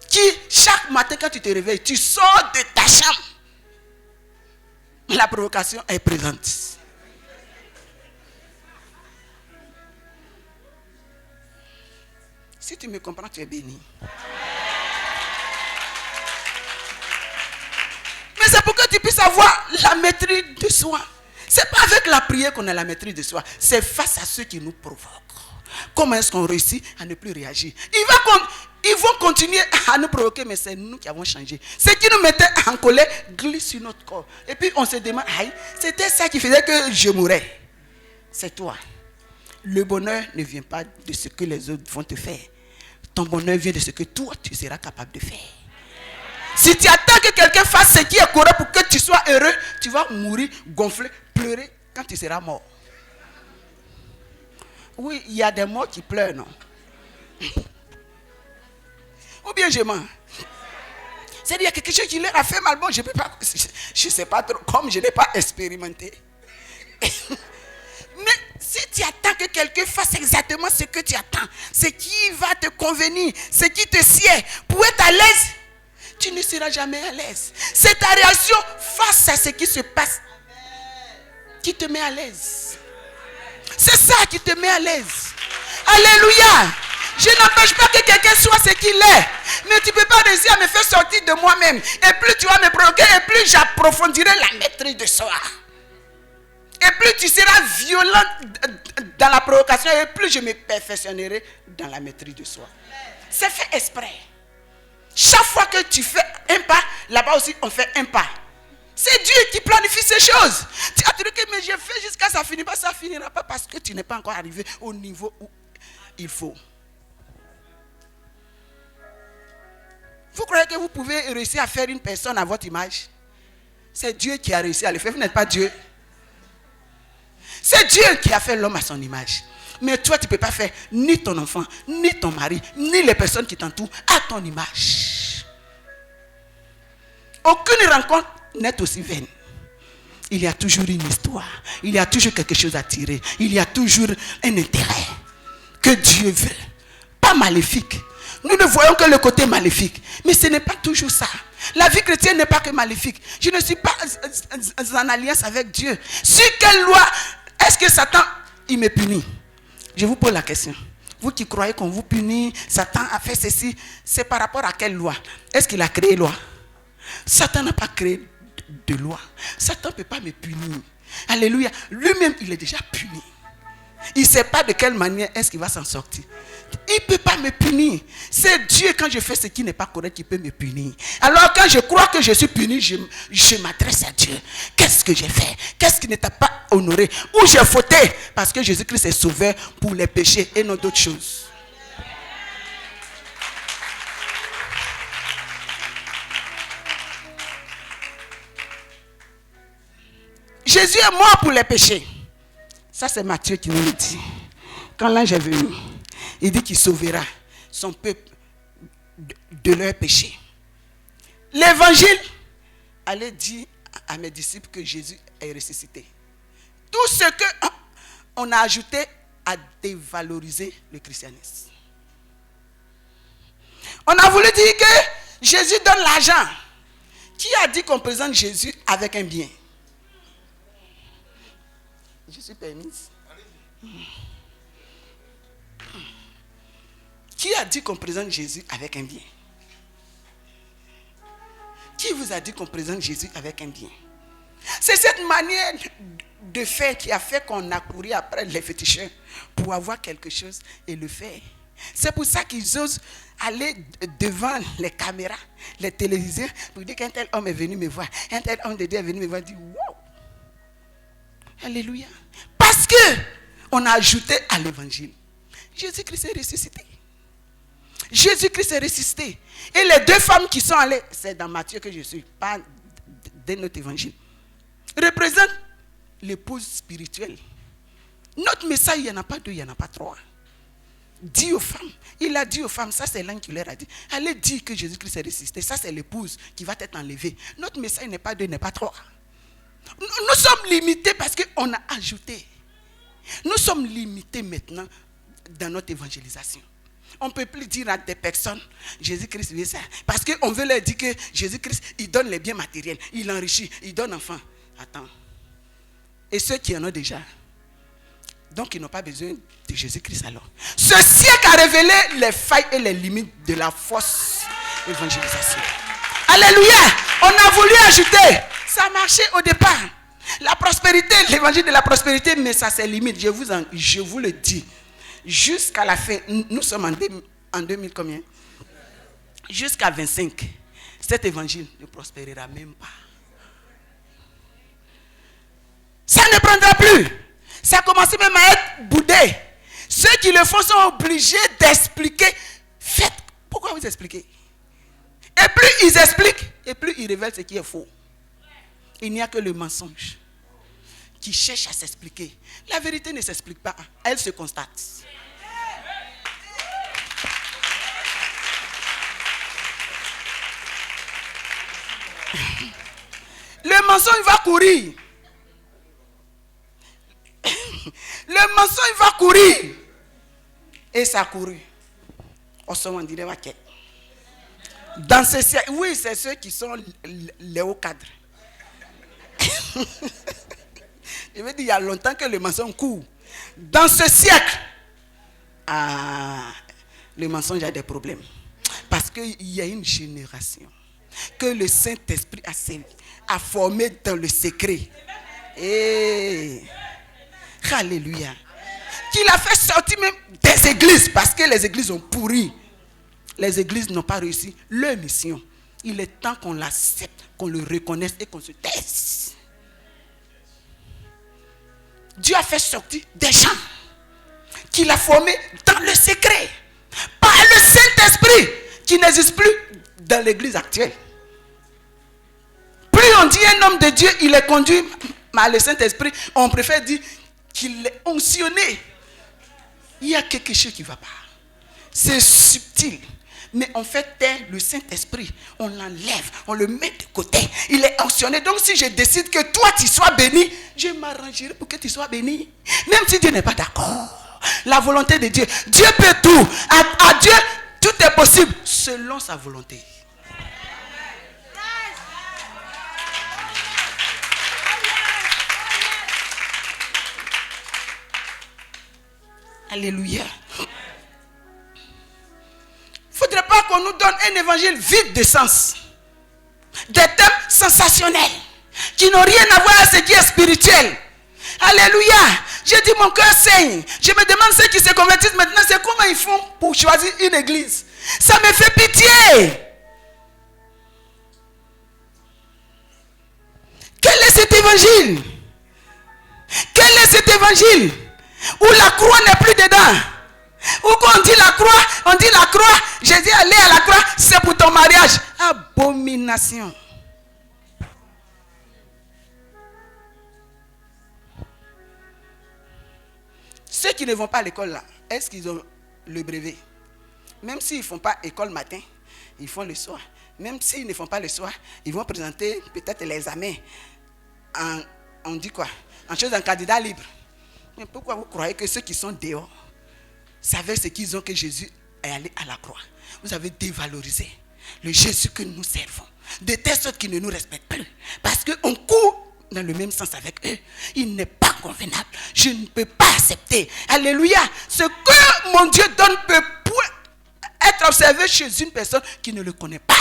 Qui, chaque matin quand tu te réveilles, tu sors de ta chambre. La provocation est présente. Si tu me comprends, tu es béni. Mais c'est pour que tu puisses avoir la maîtrise de soi. C'est pas avec la prière qu'on a la maîtrise de soi. C'est face à ceux qui nous provoquent. Comment est-ce qu'on réussit à ne plus réagir? Ils vont continuer à nous provoquer, mais c'est nous qui avons changé. Ce qui nous mettait en colère glisse sur notre corps. Et puis on se demande, c'était ça qui faisait que je mourais. C'est toi. Le bonheur ne vient pas de ce que les autres vont te faire. Ton bonheur vient de ce que toi, tu seras capable de faire. Si tu attends que quelqu'un fasse ce qui est correct pour que tu sois heureux, tu vas mourir, gonfler, pleurer quand tu seras mort. Oui, il y a des morts qui pleurent, non? Ou bien je mens. C'est-à-dire qu'il y a quelque chose qui leur a fait mal. Bon, je ne sais pas trop, comme je n'ai pas expérimenté. Mais si tu attends que quelqu'un fasse exactement ce que tu attends, ce qui va te convenir, ce qui te sied, pour être à l'aise, tu ne seras jamais à l'aise. C'est ta réaction face à ce qui se passe qui te met à l'aise. C'est ça qui te met à l'aise. Alléluia. Je n'empêche pas que quelqu'un soit ce qu'il est. Mais tu ne peux pas réussir à me faire sortir de moi-même. Et plus tu vas me provoquer, et plus j'approfondirai la maîtrise de soi. Et plus tu seras violent dans la provocation, et plus je me perfectionnerai dans la maîtrise de soi. C'est fait exprès. Chaque fois que tu fais un pas, là-bas aussi on fait un pas. C'est Dieu qui planifie ces choses. Tu as dit que mais je fais jusqu'à ça finit pas, ça finira pas parce que tu n'es pas encore arrivé au niveau où il faut. Vous croyez que vous pouvez réussir à faire une personne à votre image? C'est Dieu qui a réussi à le faire. Vous n'êtes pas Dieu. C'est Dieu qui a fait l'homme à son image. Mais toi, tu ne peux pas faire ni ton enfant, ni ton mari, ni les personnes qui t'entourent à ton image. Aucune rencontre n'est aussi vaine. Il y a toujours une histoire. Il y a toujours quelque chose à tirer. Il y a toujours un intérêt que Dieu veut. Pas maléfique. Nous ne voyons que le côté maléfique. Mais ce n'est pas toujours ça. La vie chrétienne n'est pas que maléfique. Je ne suis pas en alliance avec Dieu. Sur quelle loi est-ce que Satan, il me punit? Je vous pose la question. Vous qui croyez qu'on vous punit, Satan a fait ceci, c'est par rapport à quelle loi? Est-ce qu'il a créé loi? Satan n'a pas créé de loi. Satan ne peut pas me punir. Alléluia. Lui-même, il est déjà puni. Il ne sait pas de quelle manière est-ce qu'il va s'en sortir. il ne peut pas me punir. C'est Dieu, quand je fais ce qui n'est pas correct, qui peut me punir. Alors quand je crois que je suis puni, je m'adresse à Dieu. Qu'est-ce que j'ai fait? Qu'est-ce qui ne t'a pas honoré? Où j'ai fauté? Parce que Jésus-Christ est sauveur pour les péchés et non d'autres choses. Jésus est mort pour les péchés. Ça, c'est Matthieu qui nous le dit. Quand l'ange est venu, il dit qu'il sauvera son peuple de leurs péchés. L'évangile allait dire à mes disciples que Jésus est ressuscité. Tout ce qu'on a ajouté a dévalorisé le christianisme. On a voulu dire que Jésus donne l'argent. Qui a dit qu'on présente Jésus avec un bien? Je suis permise. Qui a dit qu'on présente Jésus avec un bien? Qui vous a dit qu'on présente Jésus avec un bien? C'est cette manière de faire qui a fait qu'on a couru après les féticheurs pour avoir quelque chose et le faire. C'est pour ça qu'ils osent aller devant les caméras, les téléviseurs, pour dire qu'un tel homme est venu me voir. Un tel homme de Dieu est venu me voir et dire wow! Alléluia. Parce que on a ajouté à l'évangile. Jésus-Christ est ressuscité. Jésus-Christ est ressuscité. Et les deux femmes qui sont allées, c'est dans Matthieu que je suis, pas de notre évangile, représentent l'épouse spirituelle. Notre message, il n'y en a pas deux, il n'y en a pas trois. Dit aux femmes, il a dit aux femmes, ça c'est l'ange qui leur a dit, allez dire que Jésus-Christ est ressuscité, ça c'est l'épouse qui va être enlevée. Notre message n'est pas deux, n'est pas trois. Nous sommes limités parce qu'on a ajouté. Nous sommes limités maintenant dans notre évangélisation. On ne peut plus dire à des personnes, Jésus-Christ veut ça. Parce qu'on veut leur dire que Jésus-Christ, il donne les biens matériels, il enrichit, il donne enfant. Attends. Et ceux qui en ont déjà, donc ils n'ont pas besoin de Jésus-Christ alors. Ce siècle a révélé les failles et les limites de la fausse évangélisation. Alléluia. On a voulu ajouter. Ça marchait au départ. La prospérité, l'évangile de la prospérité, mais ça c'est limite. Je vous le dis. Jusqu'à la fin, nous sommes en 2000 combien? Jusqu'à 25. Cet évangile ne prospérera même pas. Ça ne prendra plus. Ça a commencé même à être boudé. Ceux qui le font sont obligés d'expliquer. Faites. Pourquoi vous expliquez? Et plus ils expliquent, et plus ils révèlent ce qui est faux. Il n'y a que le mensonge qui cherche à s'expliquer. La vérité ne s'explique pas, elle se constate. Le mensonge va courir. Le mensonge va courir. Et ça a couru. On se dirait vaquet. Dans ce siècle, oui, c'est ceux qui sont les hauts cadres. Je veux dire, il y a longtemps que le mensonge court. Dans ce siècle, le mensonge a des problèmes. Parce qu'il y a une génération que le Saint-Esprit a formé dans le secret. Et alléluia. Qu'il a fait sortir même des églises. Parce que les églises ont pourri. Les églises n'ont pas réussi leur mission. Il est temps qu'on l'accepte, qu'on le reconnaisse et qu'on se taise. Dieu a fait sortir des gens qu'il a formés dans le secret. Par le Saint-Esprit qui n'existe plus dans l'église actuelle. Plus on dit un homme de Dieu, il est conduit par le Saint-Esprit, on préfère dire qu'il est onction. Il y a quelque chose qui ne va pas. C'est subtil. Mais on fait taire le Saint-Esprit. On l'enlève, on le met de côté. Il est onctionné. Donc si je décide que toi tu sois béni, je m'arrangerai pour que tu sois béni. Même si Dieu n'est pas d'accord. La volonté de Dieu. Dieu peut tout. À Dieu, tout est possible selon sa volonté. Alléluia. Il ne faudrait pas qu'on nous donne un évangile vide de sens. Des thèmes sensationnels qui n'ont rien à voir avec ce qui est spirituel. Alléluia. J'ai dit, mon cœur saigne. Je me demande ceux qui se convertissent maintenant, c'est comment ils font pour choisir une église. Ça me fait pitié. Quel est cet évangile? Quel est cet évangile où la croix n'est plus dedans? Où quand on dit la croix, Jésus allait à la croix, c'est pour ton mariage. Abomination. Ceux qui ne vont pas à l'école là, est-ce qu'ils ont le brevet? Même s'ils ne font pas école matin, ils font le soir. Même s'ils ne font pas le soir, ils vont présenter peut-être l'examen on dit quoi? En chose d'un candidat libre. Mais pourquoi vous croyez que ceux qui sont dehors savaient ce qu'ils ont que Jésus est allé à la croix? Vous avez dévalorisé le Jésus que nous servons, de telle sorte qu'ils ne nous respectent plus. Parce qu'on court dans le même sens avec eux. Il n'est pas convenable. Je ne peux pas accepter. Alléluia. Ce que mon Dieu donne peut être observé chez une personne qui ne le connaît pas.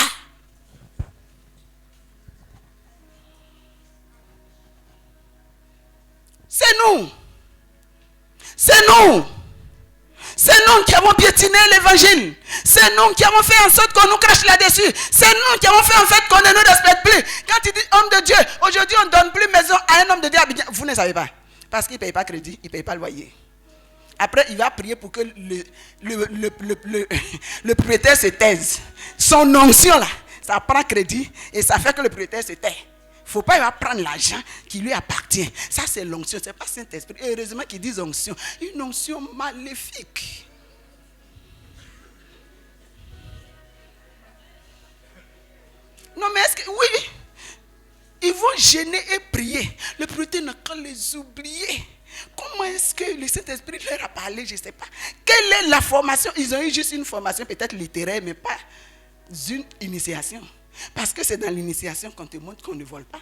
C'est nous. C'est nous. C'est nous qui avons piétiné l'évangile. C'est nous qui avons fait en sorte qu'on nous crache là-dessus. C'est nous qui avons fait en fait qu'on ne nous respecte plus. Quand il dit homme de Dieu, aujourd'hui on ne donne plus maison à un homme de Dieu. Vous ne savez pas. Parce qu'il ne paye pas crédit, il ne paye pas le loyer. Après, il va prier pour que le propriétaire se taise. Son onction là, ça prend crédit et ça fait que le propriétaire se tait. Il ne faut pas prendre l'argent qui lui appartient. Ça, c'est l'onction. Ce n'est pas Saint-Esprit. Et heureusement qu'ils disent onction. Une onction maléfique. Non, mais est-ce que... Oui. Ils vont gêner et prier. Le propriétaire n'a qu'à les oublier. Comment est-ce que le Saint-Esprit leur a parlé? Je ne sais pas. Quelle est la formation? Ils ont eu juste une formation peut-être littéraire, mais pas une initiation. Parce que c'est dans l'initiation qu'on te montre qu'on ne vole pas.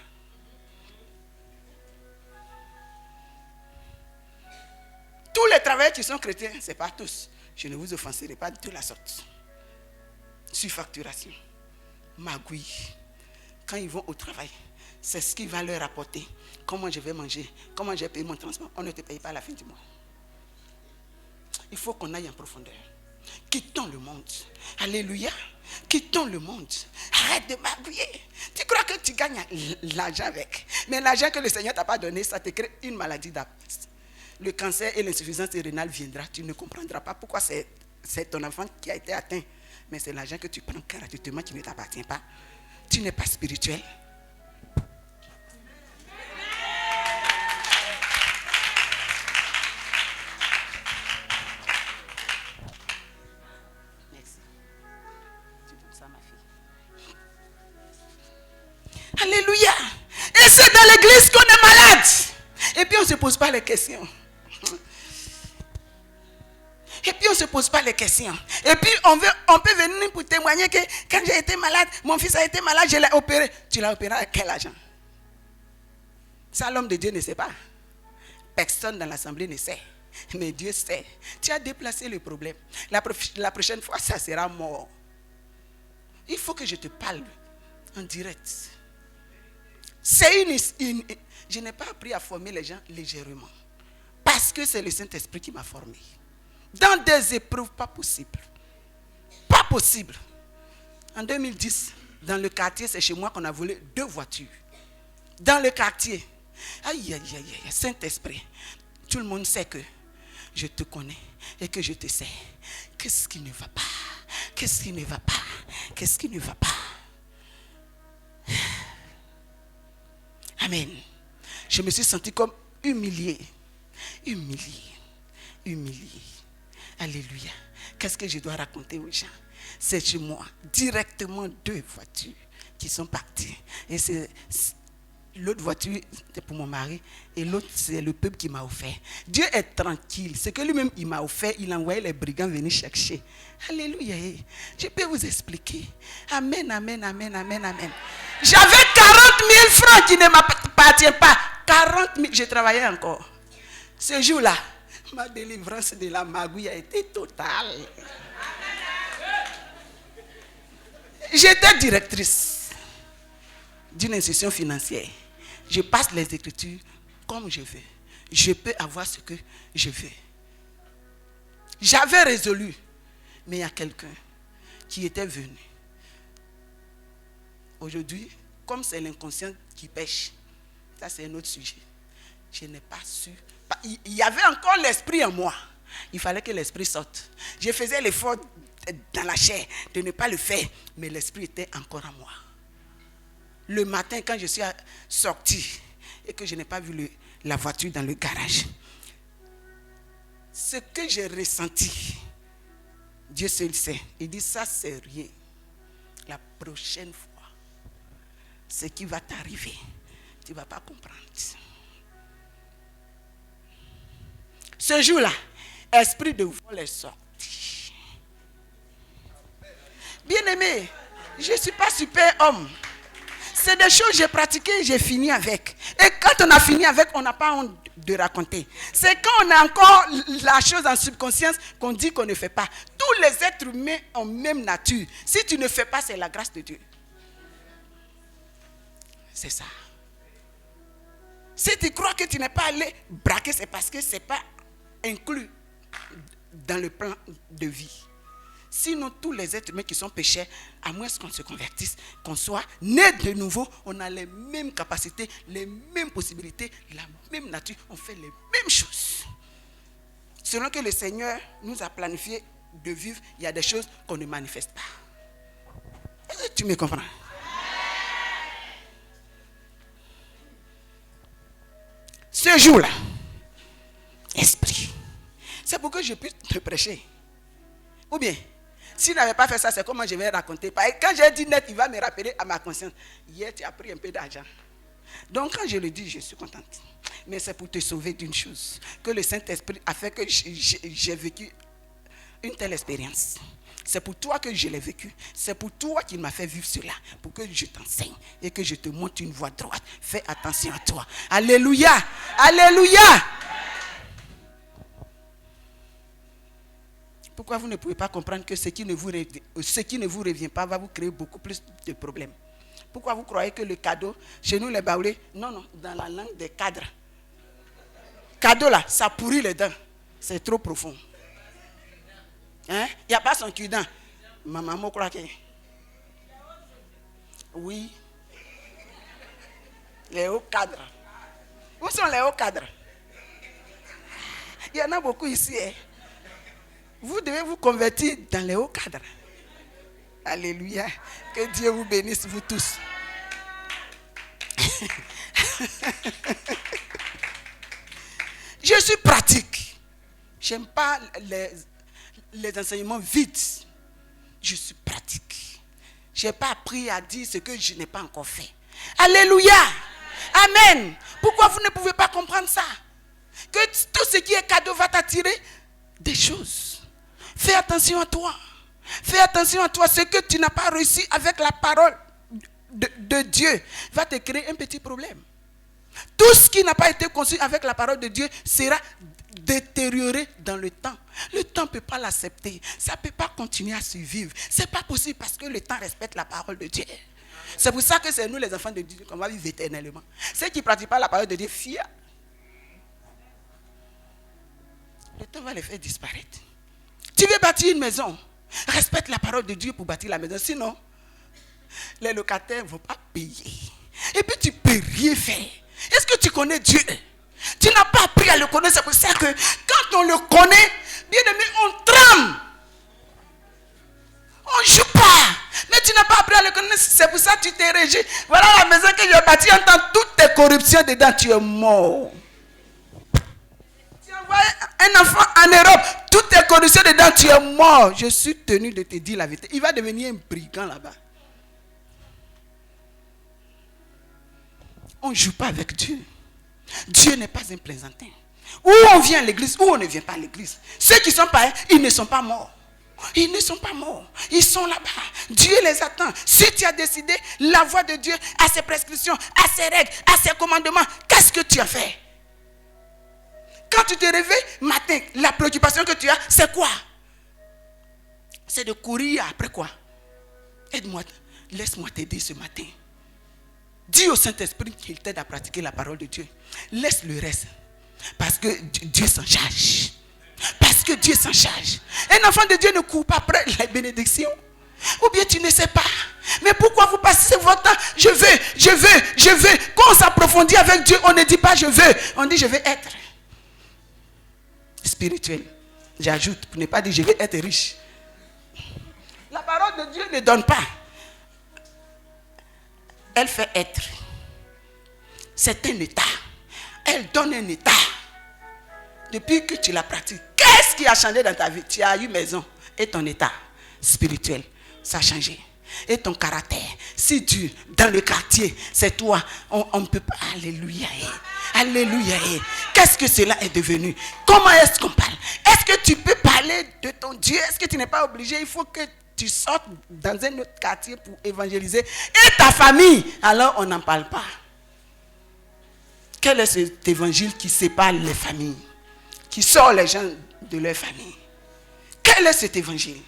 Tous les travailleurs qui sont chrétiens, ce n'est pas tous. Je ne vous offenserai pas de toute la sorte. Surfacturation, magouille. Quand ils vont au travail, c'est ce qui va leur apporter. Comment je vais manger? Comment je vais payer mon transport? On ne te paye pas à la fin du mois. Il faut qu'on aille en profondeur. Quittons le monde. Alléluia. Quittons le monde. Arrête de magouiller. Tu crois que tu gagnes l'argent avec. Mais l'argent que le Seigneur t'a pas donné, ça te crée une maladie d'après. Le cancer et l'insuffisance rénale viendra. Tu ne comprendras pas pourquoi c'est ton enfant qui a été atteint. Mais c'est l'argent que tu prends gratuitement qui ne t'appartient pas. Tu n'es pas spirituel. Alléluia. Et c'est dans l'église qu'on est malade. Et puis on ne se pose pas les questions. Et puis on ne se pose pas les questions. Et puis on peut venir pour témoigner que quand j'ai été malade, mon fils a été malade, je l'ai opéré. Tu l'as opéré avec quel argent? Ça, l'homme de Dieu ne sait pas. Personne dans l'assemblée ne sait. Mais Dieu sait. Tu as déplacé le problème. La prochaine fois, ça sera mort. Il faut que je te parle en direct. C'est je n'ai pas appris à former les gens légèrement. Parce que c'est le Saint-Esprit qui m'a formé. Dans des épreuves pas possibles. Pas possible. En 2010, dans le quartier, c'est chez moi qu'on a volé 2 voitures. Dans le quartier. Aïe, aïe, aïe, aïe, Saint-Esprit. Tout le monde sait que je te connais et que je te sais. Qu'est-ce qui ne va pas? Qu'est-ce qui ne va pas? Qu'est-ce qui ne va pas? Amen. Je me suis senti comme humilié. Alléluia. Qu'est-ce que je dois raconter aux gens? C'est chez moi, directement 2 voitures qui sont parties. Et c'est l'autre voiture, c'est pour mon mari. Et l'autre, c'est le peuple qui m'a offert. Dieu est tranquille. Ce que lui-même, il m'a offert, il a envoyé les brigands venir chercher. Alléluia. Je peux vous expliquer. Amen, amen, amen, amen, amen. J'avais 40 000 francs qui ne m'appartiennent pas. 40 000, je travaillais encore. Ce jour-là, ma délivrance de la magouille a été totale. J'étais directrice d'une institution financière. Je passe les écritures comme je veux. je peux avoir ce que je veux. J'avais résolu, mais il y a quelqu'un qui était venu. Aujourd'hui, comme c'est l'inconscient qui pêche, ça c'est un autre sujet. Je n'ai pas su. Il y avait encore l'esprit en moi. Il fallait que l'esprit sorte. Je faisais l'effort dans la chair de ne pas le faire, mais l'esprit était encore en moi. Le matin, quand je suis sorti et que je n'ai pas vu la voiture dans le garage, ce que j'ai ressenti, Dieu seul sait. Il dit, ça c'est rien. La prochaine fois, ce qui va t'arriver, tu ne vas pas comprendre. Ce jour-là, esprit de vol est sorti. Bien-aimé, je ne suis pas super homme. C'est des choses que j'ai pratiquées et j'ai fini avec. Et quand on a fini avec, on n'a pas honte de raconter. C'est quand on a encore la chose en subconscience qu'on dit qu'on ne fait pas. Tous les êtres humains ont même nature. Si tu ne fais pas, c'est la grâce de Dieu. C'est ça. Si tu crois que tu n'es pas allé braquer, c'est parce que ce n'est pas inclus dans le plan de vie. Sinon, tous les êtres humains qui sont pécheurs, à moins qu'on se convertisse, qu'on soit nés de nouveau, on a les mêmes capacités, les mêmes possibilités, la même nature, on fait les mêmes choses. Selon que le Seigneur nous a planifié de vivre, il y a des choses qu'on ne manifeste pas. Est-ce que tu me comprends? Ce jour-là, esprit, c'est pour que je puisse te prêcher. Ou bien, s'il n'avait pas fait ça, c'est comment je vais raconter. Quand j'ai dit net, il va me rappeler à ma conscience. Hier, tu as pris un peu d'argent. Donc, quand je le dis, je suis contente. Mais c'est pour te sauver d'une chose. Que le Saint-Esprit a fait que j'ai vécu une telle expérience. C'est pour toi que je l'ai vécu. C'est pour toi qu'il m'a fait vivre cela. Pour que je t'enseigne et que je te montre une voie droite. Fais attention à toi. Alléluia. Alléluia. Pourquoi vous ne pouvez pas comprendre que ce qui ne vous revient pas va vous créer beaucoup plus de problèmes? Pourquoi vous croyez que le cadeau, chez nous les Baoulés, non, dans la langue des cadres, cadeau là, ça pourrit les dents. C'est trop profond. Hein? Il n'y a pas son cul-dent. Ma maman croit que... Oui. Les hauts cadres. Où sont les hauts cadres? Il y en a beaucoup ici. Hein? Vous devez vous convertir dans les hauts cadres. Alléluia. Que Dieu vous bénisse, vous tous. Je suis pratique. Je n'aime pas les enseignements vides. Je suis pratique. Je n'ai pas appris à dire ce que je n'ai pas encore fait. Alléluia. Amen. Pourquoi vous ne pouvez pas comprendre ça? Que tout ce qui est cadeau va t'attirer des choses. Fais attention à toi. Fais attention à toi. Ce que tu n'as pas réussi avec la parole de Dieu va te créer un petit problème. Tout ce qui n'a pas été conçu avec la parole de Dieu sera détérioré dans le temps. Le temps ne peut pas l'accepter. Ça ne peut pas continuer à survivre. Ce n'est pas possible parce que le temps respecte la parole de Dieu. C'est pour ça que c'est nous les enfants de Dieu qu'on va vivre éternellement. Ceux qui ne pratiquent pas la parole de Dieu, fiers. Le temps va les faire disparaître. Tu veux bâtir une maison, respecte la parole de Dieu pour bâtir la maison. Sinon, les locataires ne vont pas payer. Et puis tu ne peux rien faire. Est-ce que tu connais Dieu? Tu n'as pas appris à le connaître. C'est pour ça que quand on le connaît, bien aimé, on tremble. On ne joue pas. Mais tu n'as pas appris à le connaître. C'est pour ça que tu t'es régi. Voilà la maison que j'ai bâtie. Entends toutes tes corruptions dedans. Tu es mort. Tu envoies un enfant en Europe. Toutes tes corruptions dedans. Tu es mort. Je suis tenu de te dire la vérité. Il va devenir un brigand là-bas. On ne joue pas avec Dieu. Dieu n'est pas un plaisantin. Ou on vient à l'église, ou on ne vient pas à l'église. Ceux qui sont païens, ils ne sont pas morts. Ils ne sont pas morts. Ils sont là-bas. Dieu les attend. Si tu as décidé, la voie de Dieu a ses prescriptions, a ses règles, a ses commandements, qu'est-ce que tu as fait? Quand tu te réveilles matin, la préoccupation que tu as, c'est quoi? C'est de courir après quoi? Aide-moi, laisse-moi t'aider ce matin. Dis au Saint-Esprit qu'il t'aide à pratiquer la parole de Dieu. Laisse le reste. Parce que Dieu s'en charge. Parce que Dieu s'en charge. Un enfant de Dieu ne court pas après la bénédiction. Ou bien tu ne sais pas. Mais pourquoi vous passez votre temps? Je veux. Quand on s'approfondit avec Dieu, on ne dit pas je veux. On dit je veux être spirituel. J'ajoute pour ne pas dire je veux être riche. La parole de Dieu ne donne pas. Elle fait être. C'est un état. Elle donne un état. Depuis que tu la pratiques, qu'est-ce qui a changé dans ta vie? Tu as eu maison et ton état spirituel, ça a changé. Et ton caractère, si tu, dans le quartier, c'est toi, on ne peut pas. Alléluia. Alléluia. Qu'est-ce que cela est devenu? Comment est-ce qu'on parle? Est-ce que tu peux parler de ton Dieu? Est-ce que tu n'es pas obligé? Il faut que tu sortes dans un autre quartier pour évangéliser. Et ta famille, alors on n'en parle pas. Quel est cet évangile qui sépare les familles? Qui sort les gens de leur famille? Quel est cet évangile?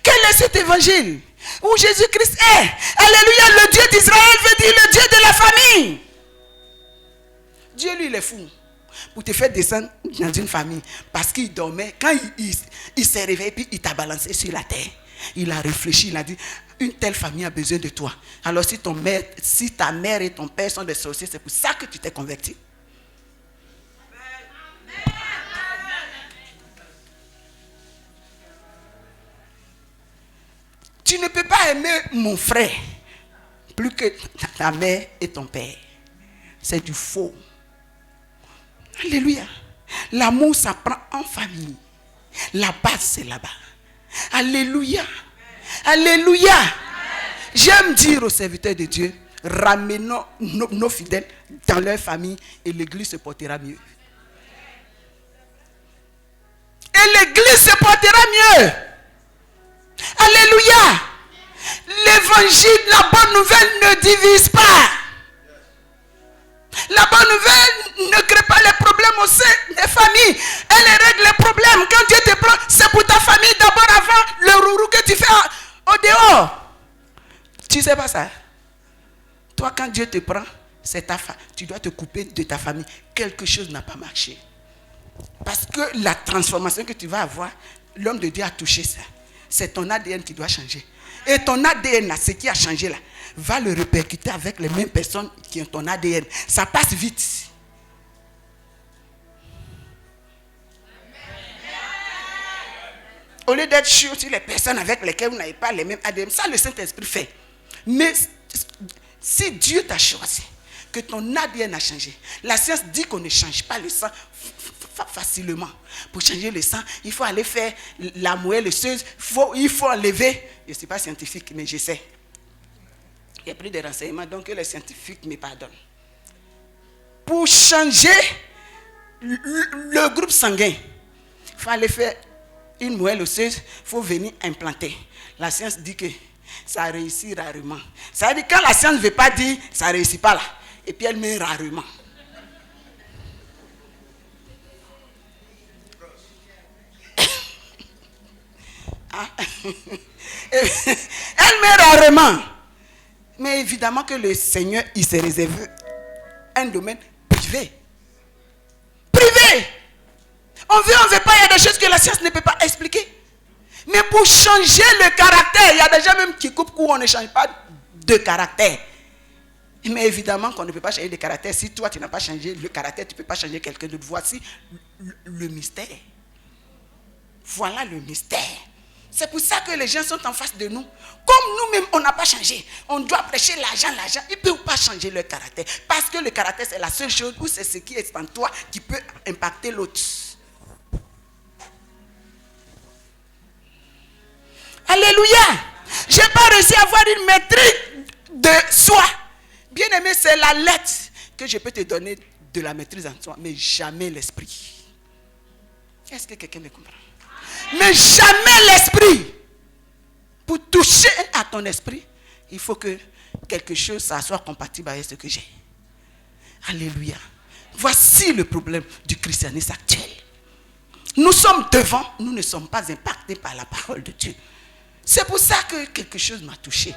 Quel est cet évangile où Jésus-Christ est? Alléluia, le Dieu d'Israël veut dire le Dieu de la famille. Dieu, lui, il est fou pour te faire descendre dans une famille. Parce qu'il dormait, quand il s'est réveillé, puis il t'a balancé sur la terre. Il a réfléchi, il a dit, une telle famille a besoin de toi. Alors si ta mère et ton père sont des sorciers, c'est pour ça que tu t'es converti. Tu ne peux pas aimer mon frère plus que ta mère et ton père. C'est du faux. Alléluia. L'amour s'apprend en famille. La base, c'est là-bas. Alléluia. Alléluia. J'aime dire aux serviteurs de Dieu, ramenons nos fidèles dans leur famille et l'église se portera mieux. Et l'église se portera mieux. Alléluia. L'évangile, la bonne nouvelle ne divise pas. La bonne nouvelle ne crée pas les problèmes au sein des familles. Elle règle les problèmes. Quand Dieu te prend, c'est pour ta famille d'abord avant le rourou que tu fais au dehors. Tu sais pas ça? Toi, quand Dieu te prend, c'est ta famille. Tu dois te couper de ta famille. Quelque chose n'a pas marché. Parce que la transformation que tu vas avoir, l'homme de Dieu a touché ça. C'est ton ADN qui doit changer. Et ton ADN, là, ce qui a changé là, va le répercuter avec les mêmes personnes qui ont ton ADN. Ça passe vite. Au lieu d'être sûr sur les personnes avec lesquelles vous n'avez pas les mêmes ADN, ça le Saint-Esprit fait. Mais si Dieu t'a choisi, que ton ADN a changé, la science dit qu'on ne change pas le sang facilement. Pour changer le sang, il faut aller faire la moelle osseuse, il faut enlever. Je ne suis pas scientifique, mais je sais. Il y a plus de renseignements, donc que les scientifiques me pardonnent. Pour changer le groupe sanguin, il faut aller faire une moelle osseuse, il faut venir implanter. La science dit que ça réussit rarement. Ça veut dire quand la science ne veut pas dire, ça ne réussit pas là. Et puis elle met rarement. Elle met rarement. Mais évidemment que le Seigneur, il s'est réservé un domaine privé. Privé. On veut pas, il y a des choses que la science ne peut pas expliquer. Mais pour changer le caractère, il y a des gens même qui coupent où on ne change pas de caractère. Mais évidemment qu'on ne peut pas changer de caractère. Si toi tu n'as pas changé le caractère, tu ne peux pas changer quelqu'un d'autre. Voici le mystère. Voilà le mystère. C'est pour ça que les gens sont en face de nous. Comme nous-mêmes, on n'a pas changé. On doit prêcher l'argent. Ils ne peuvent pas changer leur caractère. Parce que le caractère, c'est la seule chose où c'est ce qui est en toi qui peut impacter l'autre. Alléluia. Je n'ai pas réussi à avoir une maîtrise de soi. Bien aimé, c'est la lettre que je peux te donner de la maîtrise en soi, mais jamais l'esprit. Est-ce que quelqu'un me comprend? Mais jamais l'esprit. Pour toucher à ton esprit, il faut que quelque chose ça soit compatible avec ce que j'ai. Alléluia. Voici le problème du christianisme actuel. Nous sommes devant, nous ne sommes pas impactés par la parole de Dieu. C'est pour ça que quelque chose m'a touché.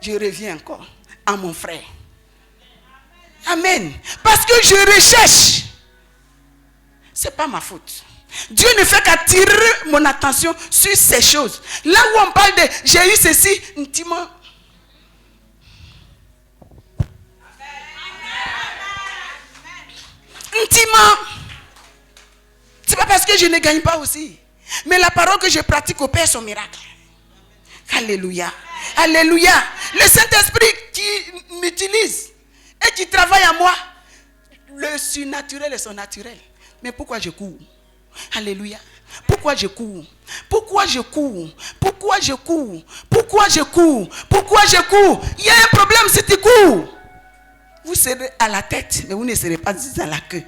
Je reviens encore à mon frère. Amen. Parce que je recherche Ce n'est pas ma faute. Dieu ne fait qu'attirer mon attention sur ces choses. Là où on parle de j'ai eu ceci, intimement. Intimement. C'est pas parce que je ne gagne pas aussi. Mais la parole que je pratique opère son miracle. Alléluia. Alléluia. Le Saint-Esprit qui m'utilise et qui travaille en moi, le surnaturel est son naturel. Mais pourquoi je cours? Alléluia. Pourquoi je cours? Pourquoi je cours? Pourquoi je cours? Pourquoi je cours? Pourquoi je cours? Il y a un problème si tu cours. Vous serez à la tête, mais vous ne serez pas à la queue.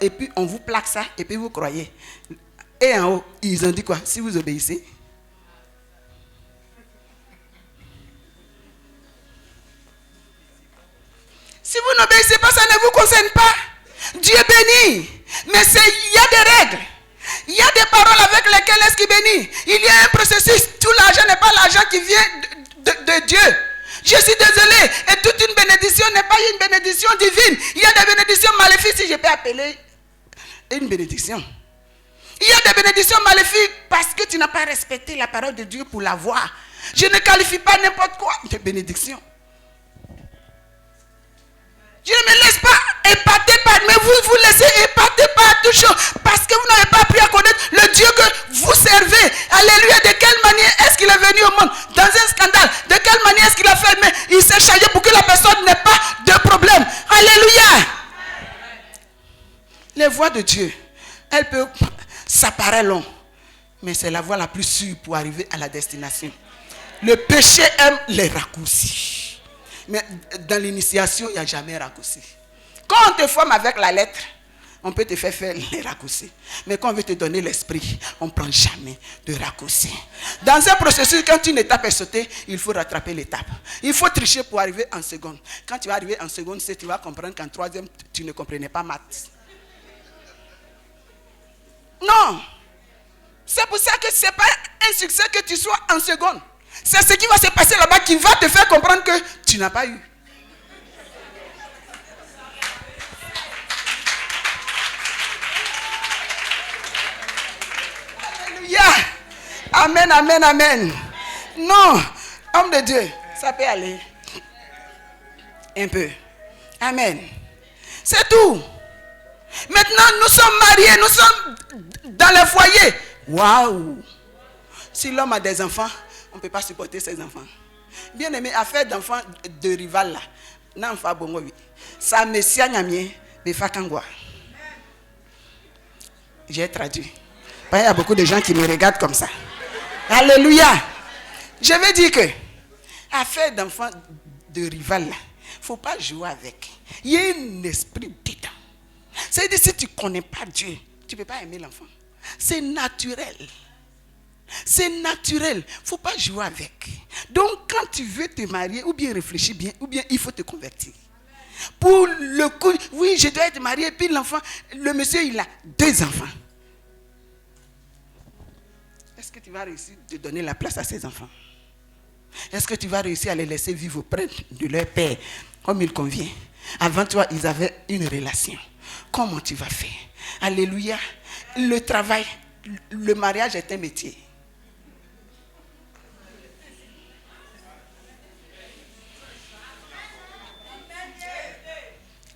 Et puis on vous plaque ça, et puis vous croyez. Et en haut, ils ont dit quoi? Si vous obéissez. Si vous n'obéissez pas, ça ne vous concerne pas. Dieu bénit. Mais il y a des règles. Il y a des paroles avec lesquelles est-ce qu'il bénit. Il y a un processus. Tout l'argent n'est pas l'argent qui vient de Dieu. Je suis désolé. Et toute une bénédiction n'est pas une bénédiction divine. Il y a des bénédictions maléfiques, si je peux appeler une bénédiction. Il y a des bénédictions maléfiques parce que tu n'as pas respecté la parole de Dieu pour l'avoir. Je ne qualifie pas n'importe quoi de bénédiction. Je ne me laisse pas épater par, mais vous laissez épater par toute chose parce que vous n'avez pas appris à connaître le Dieu que vous servez. Alléluia. De quelle manière est-ce qu'il est venu au monde? Dans un scandale. De quelle manière est-ce qu'il a fait? Mais il s'est chargé pour que la personne n'ait pas de problème. Alléluia. Les voies de Dieu, elles peuvent, ça paraît long, mais c'est la voie la plus sûre pour arriver à la destination. Le péché aime les raccourcis. Mais dans l'initiation, il n'y a jamais raccourci. Quand on te forme avec la lettre, on peut te faire les raccourcis. Mais quand on veut te donner l'esprit, on ne prend jamais de raccourcis. Dans un processus, quand une étape est sautée, il faut rattraper l'étape. Il faut tricher pour arriver en seconde. Quand tu vas arriver en seconde, tu vas comprendre qu'en troisième, tu ne comprenais pas maths. Non. C'est pour ça que ce n'est pas un succès que tu sois en seconde. C'est ce qui va se passer là-bas qui va te faire comprendre que tu n'as pas eu. Alléluia. Amen, amen, amen. Non, homme de Dieu, ça peut aller. Un peu. Amen. C'est tout. Maintenant, nous sommes mariés, nous sommes dans le foyer. Waouh. Si l'homme a des enfants, on ne peut pas supporter ses enfants. Bien aimé, affaire d'enfants de rival là. N'enfant bon oui. Ça me siagnamie de fakangwa. J'ai traduit. Il y a beaucoup de gens qui me regardent comme ça. Alléluia. Je veux dire que affaire d'enfants de rival là, il ne faut pas jouer avec. Il y a un esprit dedans. C'est-à-dire si tu ne connais pas Dieu, tu ne peux pas aimer l'enfant. C'est naturel. C'est naturel. Il ne faut pas jouer avec. Donc, quand tu veux te marier, ou bien réfléchir bien, ou bien il faut te convertir. Pour le coup, oui, je dois être marié, puis l'enfant, le monsieur, il a 2 enfants. Est-ce que tu vas réussir de donner la place à ces enfants? Est-ce que tu vas réussir à les laisser vivre auprès de leur père, comme il convient? Avant toi, ils avaient une relation. Comment tu vas faire? Alléluia. Le travail, le mariage est un métier.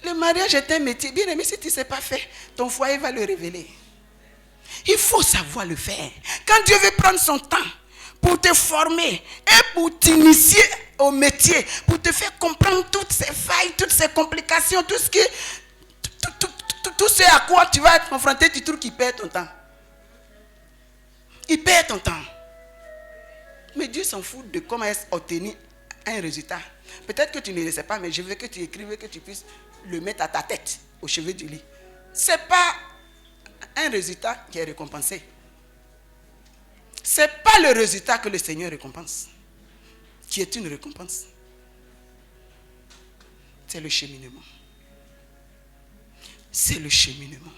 Le mariage est un métier. Bien aimé, si tu ne sais pas faire, ton foyer va le révéler. Il faut savoir le faire. Quand Dieu veut prendre son temps pour te former et pour t'initier au métier, pour te faire comprendre toutes ces failles, toutes ces complications, tout ce à quoi tu vas être confronté, tu trouves qu'il perd ton temps. Il perd ton temps. Mais Dieu s'en fout de comment est-ce obtenir un résultat. Peut-être que tu ne le sais pas, mais je veux que tu écrives, que tu puisses le mettre à ta tête, au chevet du lit. Ce n'est pas un résultat qui est récompensé. Ce n'est pas le résultat que le Seigneur récompense, qui est une récompense. C'est le cheminement. C'est le cheminement.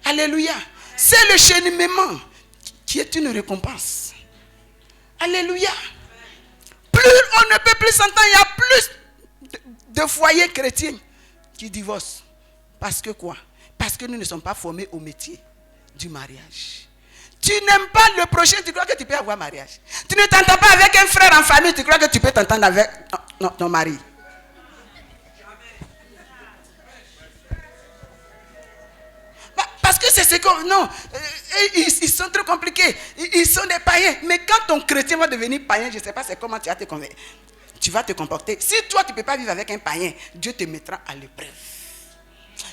Alléluia. C'est le cheminement qui est une récompense. Alléluia. Plus on ne peut plus s'entendre, il y a plus de foyers chrétiens qui divorcent. Parce que quoi? Parce que nous ne sommes pas formés au métier du mariage. Tu n'aimes pas le prochain, tu crois que tu peux avoir mariage. Tu ne t'entends pas avec un frère en famille, tu crois que tu peux t'entendre avec ton mari. Parce que c'est ce qu'on... Non, ils sont trop compliqués. Ils sont des païens. Mais quand ton chrétien va devenir païen, je ne sais pas c'est comment tu vas te convaincre. Tu vas te comporter. Si toi, tu ne peux pas vivre avec un païen, Dieu te mettra à l'épreuve.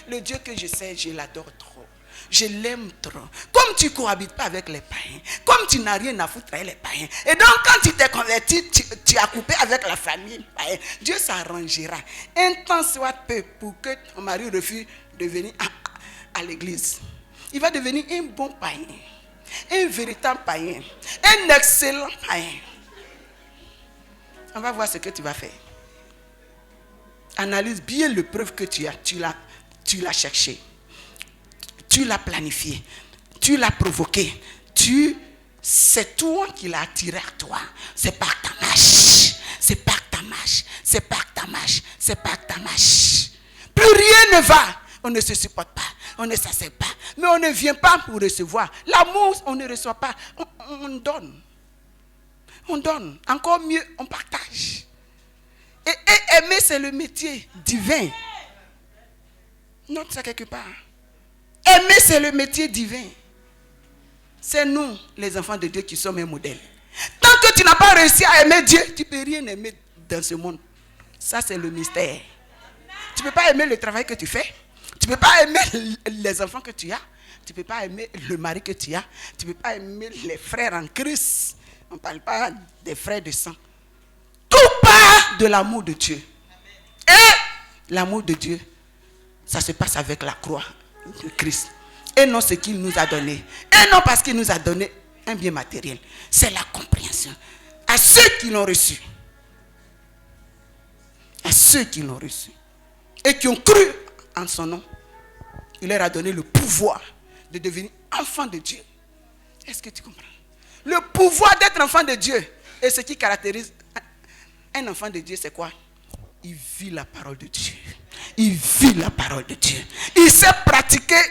Le Dieu que je sais, je l'adore trop. Je l'aime trop. Comme tu ne cohabites pas avec les païens, comme tu n'as rien à foutre avec les païens, et donc quand tu t'es converti, tu as coupé avec la famille païenne, Dieu s'arrangera. Un temps soit peu pour que ton mari refuse de venir à l'église. Il va devenir un bon païen, un véritable païen, un excellent païen. On va voir ce que tu vas faire. Analyse bien le preuve que tu as. Tu l'as cherché. Tu l'as planifié. Tu l'as provoqué. C'est toi qui l'as attiré à toi. C'est par ta marche. C'est par ta marche. C'est par ta marche. C'est par ta marche. Plus rien ne va. On ne se supporte pas. On ne s'accepte pas. Mais on ne vient pas pour recevoir. L'amour, on ne reçoit pas. On donne. On donne. Encore mieux, on partage. Et aimer, c'est le métier divin. Note ça quelque part. Aimer, c'est le métier divin. C'est nous, les enfants de Dieu, qui sommes un modèle. Tant que tu n'as pas réussi à aimer Dieu, tu ne peux rien aimer dans ce monde. Ça, c'est le mystère. Tu ne peux pas aimer le travail que tu fais. Tu ne peux pas aimer les enfants que tu as. Tu ne peux pas aimer le mari que tu as. Tu ne peux pas aimer les frères en Christ. On ne parle pas des frères de sang. Tout part de l'amour de Dieu. Et l'amour de Dieu, ça se passe avec la croix de Christ. Et non ce qu'il nous a donné. Et non parce qu'il nous a donné un bien matériel. C'est la compréhension. À ceux qui l'ont reçu. À ceux qui l'ont reçu. Et qui ont cru en son nom. Il leur a donné le pouvoir de devenir enfants de Dieu. Est-ce que tu comprends? Le pouvoir d'être enfant de Dieu. Et ce qui caractérise un enfant de Dieu, c'est quoi? Il vit la parole de Dieu. Il vit la parole de Dieu. Il sait pratiquer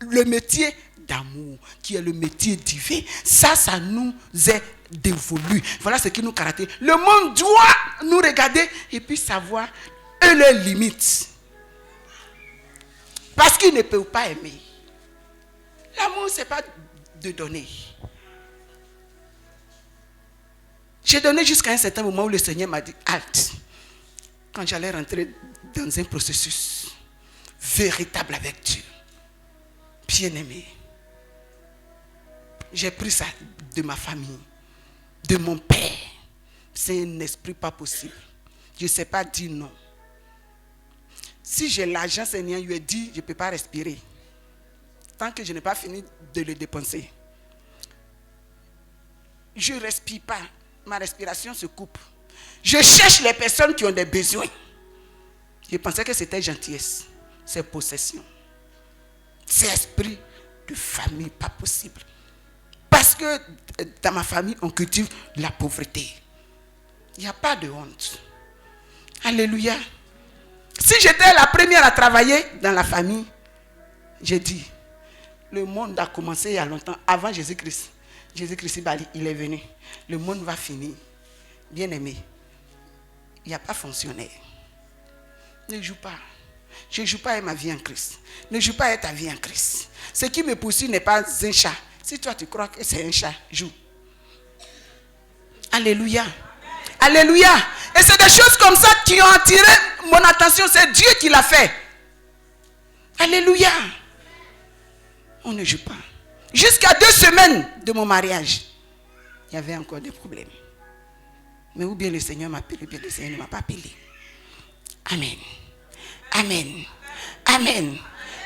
le métier d'amour, qui est le métier divin. Ça nous est dévolu. Voilà ce qui nous caractérise. Le monde doit nous regarder et puis savoir leurs limites. Parce qu'il ne peut pas aimer. L'amour, ce n'est pas de donner. J'ai donné jusqu'à un certain moment où le Seigneur m'a dit halte. Quand j'allais rentrer dans un processus véritable avec Dieu, bien-aimé, j'ai pris ça de ma famille, de mon père. C'est un esprit pas possible. Je ne sais pas dire non. Si j'ai l'argent, Seigneur, il lui a dit, je ne peux pas respirer. Tant que je n'ai pas fini de le dépenser. Je ne respire pas. Ma respiration se coupe. Je cherche les personnes qui ont des besoins. Je pensais que c'était gentillesse. C'est possession. C'est esprit de famille, pas possible. Parce que dans ma famille, on cultive la pauvreté. Il n'y a pas de honte. Alléluia. Si j'étais la première à travailler dans la famille, j'ai dit, le monde a commencé il y a longtemps, avant Jésus-Christ. Jésus-Christ, il est venu. Le monde va finir. Bien-aimé, il n'y a pas fonctionnaire. Ne joue pas. Je ne joue pas avec ma vie en Christ. Ne joue pas avec ta vie en Christ. Ce qui me poursuit n'est pas un chat. Si toi tu crois que c'est un chat, joue. Alléluia. Alléluia. Et c'est des choses comme ça qui ont attiré mon attention. C'est Dieu qui l'a fait. Alléluia. On ne joue pas. Jusqu'à 2 semaines de mon mariage, il y avait encore des problèmes. Mais ou bien le Seigneur m'a appelé, ou bien le Seigneur ne m'a pas appelé. Amen. Amen. Amen.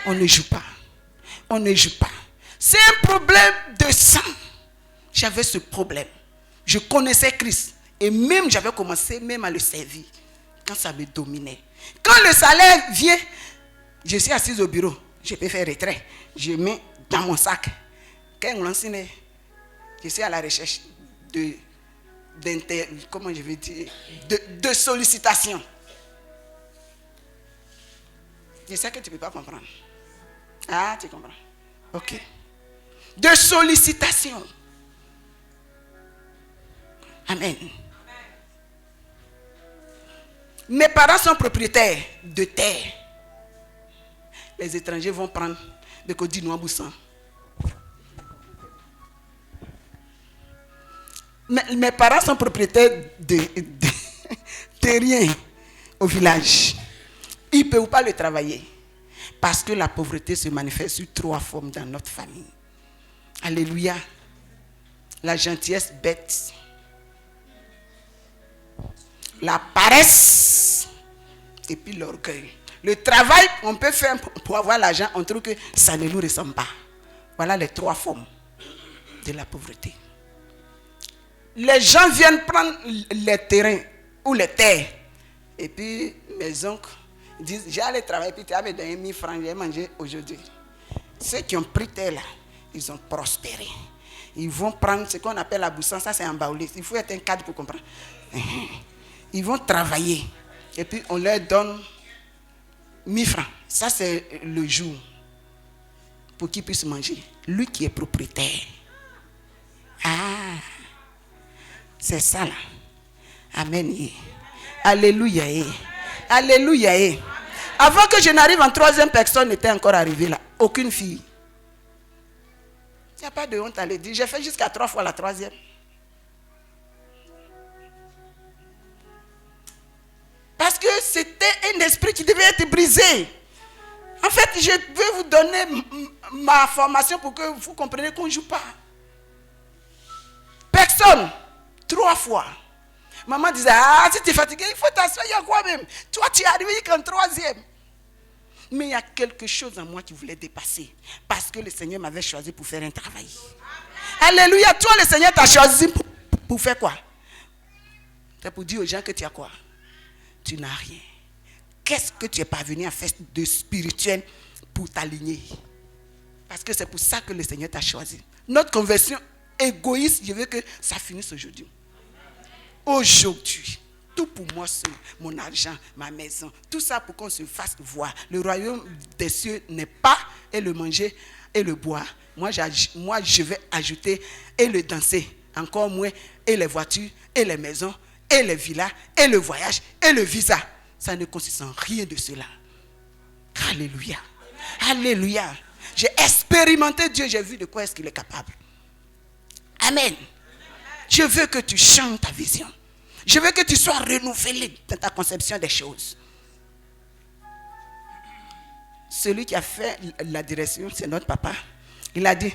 On ne joue pas. On ne joue pas. C'est un problème de sang. J'avais ce problème. Je connaissais Christ. Et même j'avais commencé même à le servir. Quand ça me dominait. Quand le salaire vient, je suis assise au bureau. Je peux faire retrait. Je mets dans mon sac. Quand on l'enseigne, je suis à la recherche de sollicitation. Je sais que tu ne peux pas comprendre. Ah, tu comprends? Ok. De sollicitation. Amen. Mes parents sont propriétaires de terre. Les étrangers vont prendre des codines en boussan. Mes parents sont propriétaires de rien au village. Ils ne peuvent pas le travailler. Parce que la pauvreté se manifeste sous 3 formes dans notre famille. Alléluia. La gentillesse bête. La paresse. Et puis l'orgueil. Le travail qu'on peut faire pour avoir l'argent, on trouve que ça ne nous ressemble pas. Voilà les 3 formes de la pauvreté. Les gens viennent prendre les terrains ou les terres. Et puis mes oncles disent, j'ai allé travailler, puis tu avais donné 1000 francs, j'ai mangé aujourd'hui. Ceux qui ont pris terre là, ils ont prospéré. Ils vont prendre ce qu'on appelle la boussan, ça c'est en baoulé. Il faut être un cadre pour comprendre. Ils vont travailler. Et puis on leur donne 1000 francs. Ça c'est le jour pour qu'ils puissent manger. Lui qui est propriétaire. Ah, c'est ça là. Amen. Alléluia. Alléluia. Avant que je n'arrive en 3e, personne n'était encore arrivé là. Aucune fille. Il n'y a pas de honte à le dire. J'ai fait jusqu'à 3 fois la 3e. Parce que c'était un esprit qui devait être brisé. En fait, je vais vous donner ma formation pour que vous compreniez qu'on ne joue pas. Personne. 3 fois. Maman disait, ah, si tu es fatigué, il faut t'asseoir, il y a quoi même? Toi, tu es arrivé qu'en 3e. Mais il y a quelque chose en moi qui voulait dépasser. Parce que le Seigneur m'avait choisi pour faire un travail. Alléluia. Toi, le Seigneur t'a choisi pour faire quoi? C'est pour dire aux gens que tu as quoi? Tu n'as rien. Qu'est-ce que tu es parvenu à faire de spirituel pour t'aligner? Parce que c'est pour ça que le Seigneur t'a choisi. Notre conversion égoïste, je veux que ça finisse aujourd'hui. Aujourd'hui, tout pour moi seul, mon argent, ma maison, tout ça pour qu'on se fasse voir. Le royaume des cieux n'est pas et le manger et le boire. Moi, je vais ajouter et le danser, encore moins, et les voitures, et les maisons, et les villas, et le voyage, et le visa. Ça ne consiste en rien de cela. Alléluia. Alléluia. J'ai expérimenté Dieu, j'ai vu de quoi est-ce qu'il est capable. Amen. Je veux que tu changes ta vision. Je veux que tu sois renouvelé dans ta conception des choses. Celui qui a fait la direction, c'est notre papa. Il a dit,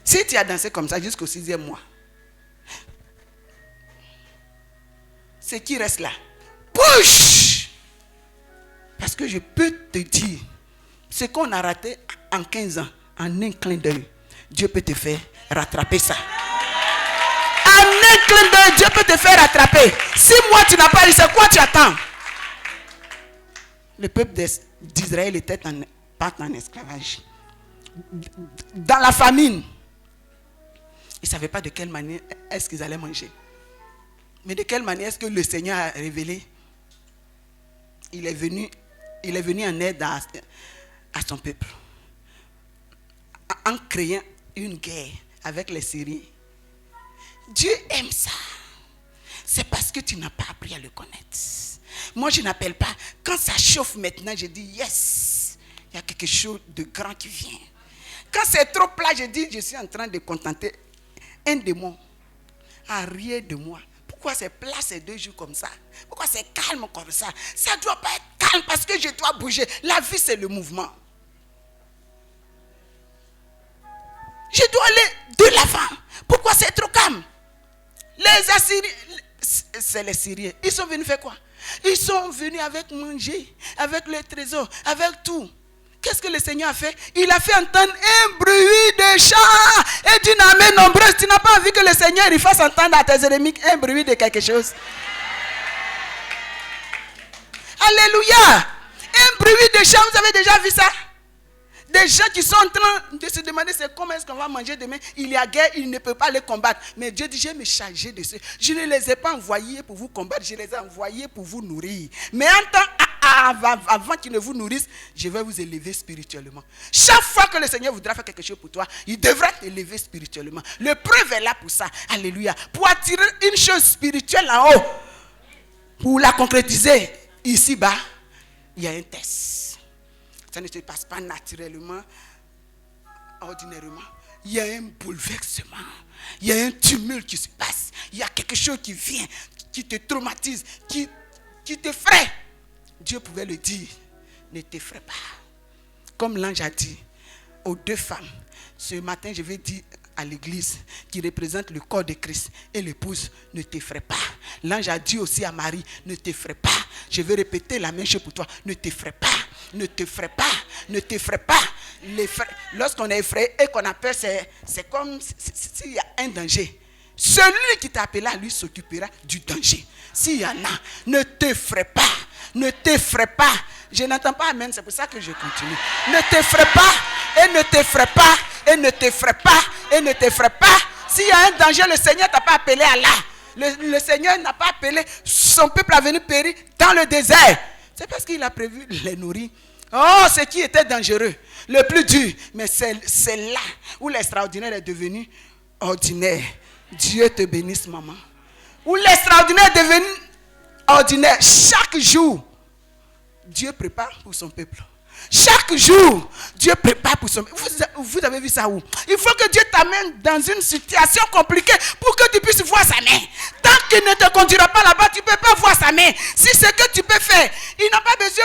si tu as dansé comme ça jusqu'au 6e mois, ce qui reste là, push! Parce que je peux te dire, ce qu'on a raté en 15 ans, en un clin d'œil, Dieu peut te faire rattraper ça. En un clin d'œil, Dieu peut te faire rattraper. Si moi tu n'as pas eu, c'est quoi tu attends? Le peuple d'Israël était en esclavage. Dans la famine, ils ne savaient pas de quelle manière est-ce qu'ils allaient manger. Mais de quelle manière est-ce que le Seigneur a révélé? Il est venu en aide à son peuple. En créant une guerre avec les Syriens. Dieu aime ça. C'est parce que tu n'as pas appris à le connaître. Moi, je n'appelle pas. Quand ça chauffe maintenant, je dis yes. Il y a quelque chose de grand qui vient. Quand c'est trop plat, je dis je suis en train de contenter un démon. Arrière de moi. Pourquoi c'est plat ces 2 jours comme ça? Pourquoi c'est calme comme ça? Ça ne doit pas être calme parce que je dois bouger. La vie, c'est le mouvement. Je dois aller de l'avant. Pourquoi c'est trop calme? Les Assyriens, c'est les Syriens. Ils sont venus faire quoi? Ils sont venus avec manger, avec le trésor, avec tout. Qu'est-ce que le Seigneur a fait? Il a fait entendre un bruit de chant et d'une armée nombreuse. Tu n'as pas envie que le Seigneur il fasse entendre à tes ennemis un bruit de quelque chose? Alléluia! Un bruit de chant, vous avez déjà vu ça? Des gens qui sont en train de se demander c'est comment est-ce qu'on va manger demain. Il y a guerre, ils ne peuvent pas les combattre. Mais Dieu dit, je vais me charger de ceux. Je ne les ai pas envoyés pour vous combattre, je les ai envoyés pour vous nourrir. Mais avant qu'il ne vous nourrisse, je vais vous élever spirituellement. Chaque fois que le Seigneur voudra faire quelque chose pour toi, il devra t'élever spirituellement. Le preuve est là pour ça. Alléluia. Pour attirer une chose spirituelle en haut, pour la concrétiser ici-bas, il y a un test. Ça ne se passe pas naturellement, ordinairement. Il y a un bouleversement. Il y a un tumulte qui se passe. Il y a quelque chose qui vient, qui te traumatise, qui t'effraie. Dieu pouvait le dire. Ne t'effraie pas. Comme l'ange a dit aux 2 femmes. Ce matin, je vais dire à l'église qui représente le corps de Christ et l'épouse, ne t'effraie pas. L'ange a dit aussi à Marie, ne t'effraie pas. Je vais répéter la même chose pour toi. Ne t'effraie pas. Ne t'effraie pas. Ne t'effraie pas. Lorsqu'on est effrayé et qu'on a peur, c'est comme s'il y a un danger. Celui qui t'a appelé à lui s'occupera du danger. S'il y en a, ne t'effraie pas. Ne t'effraie pas. Je n'entends pas amen, c'est pour ça que je continue. Ne t'effraie pas. Et ne t'effraie pas. Et ne t'effraie pas. Et ne t'effraie pas. S'il y a un danger, le Seigneur t'a pas appelé à là. Le Seigneur n'a pas appelé son peuple à venir périr dans le désert. C'est parce qu'il a prévu les nourrir. Oh, ce qui était dangereux, le plus dur. Mais c'est là où l'extraordinaire est devenu ordinaire. Dieu te bénisse, maman. Où l'extraordinaire est devenu ordinaire. Chaque jour, Dieu prépare pour son peuple. Chaque jour, Dieu prépare pour son peuple. Vous avez vu ça où? Il faut que Dieu t'amène dans une situation compliquée pour que tu puisses voir sa main. Tant qu'il ne te conduira pas là-bas, tu ne peux pas voir sa main. Si c'est ce que tu peux faire, il n'a pas besoin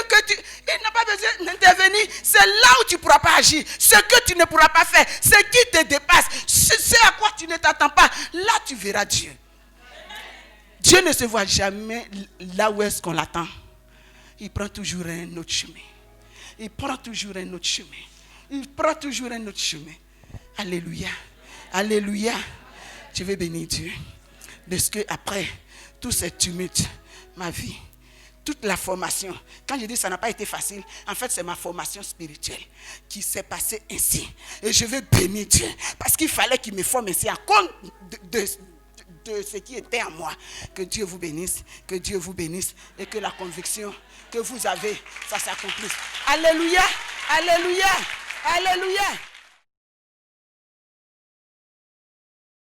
d'intervenir. C'est là où tu ne pourras pas agir. Ce que tu ne pourras pas faire, ce qui te dépasse, ce à quoi tu ne t'attends pas, là tu verras Dieu. Dieu ne se voit jamais là où est-ce qu'on l'attend. Il prend toujours un autre chemin. Il prend toujours un autre chemin. Il prend toujours un autre chemin. Alléluia. Alléluia. Je vais bénir Dieu. Parce que après tout ce tumulte, ma vie, toute la formation, quand je dis ça n'a pas été facile, en fait c'est ma formation spirituelle qui s'est passée ainsi. Et je vais bénir Dieu. Parce qu'il fallait qu'il me forme ainsi à cause de ce qui était en moi. Que Dieu vous bénisse. Que Dieu vous bénisse. Et que la conviction que vous avez, ça s'accomplisse. Alléluia. Alléluia. Alléluia.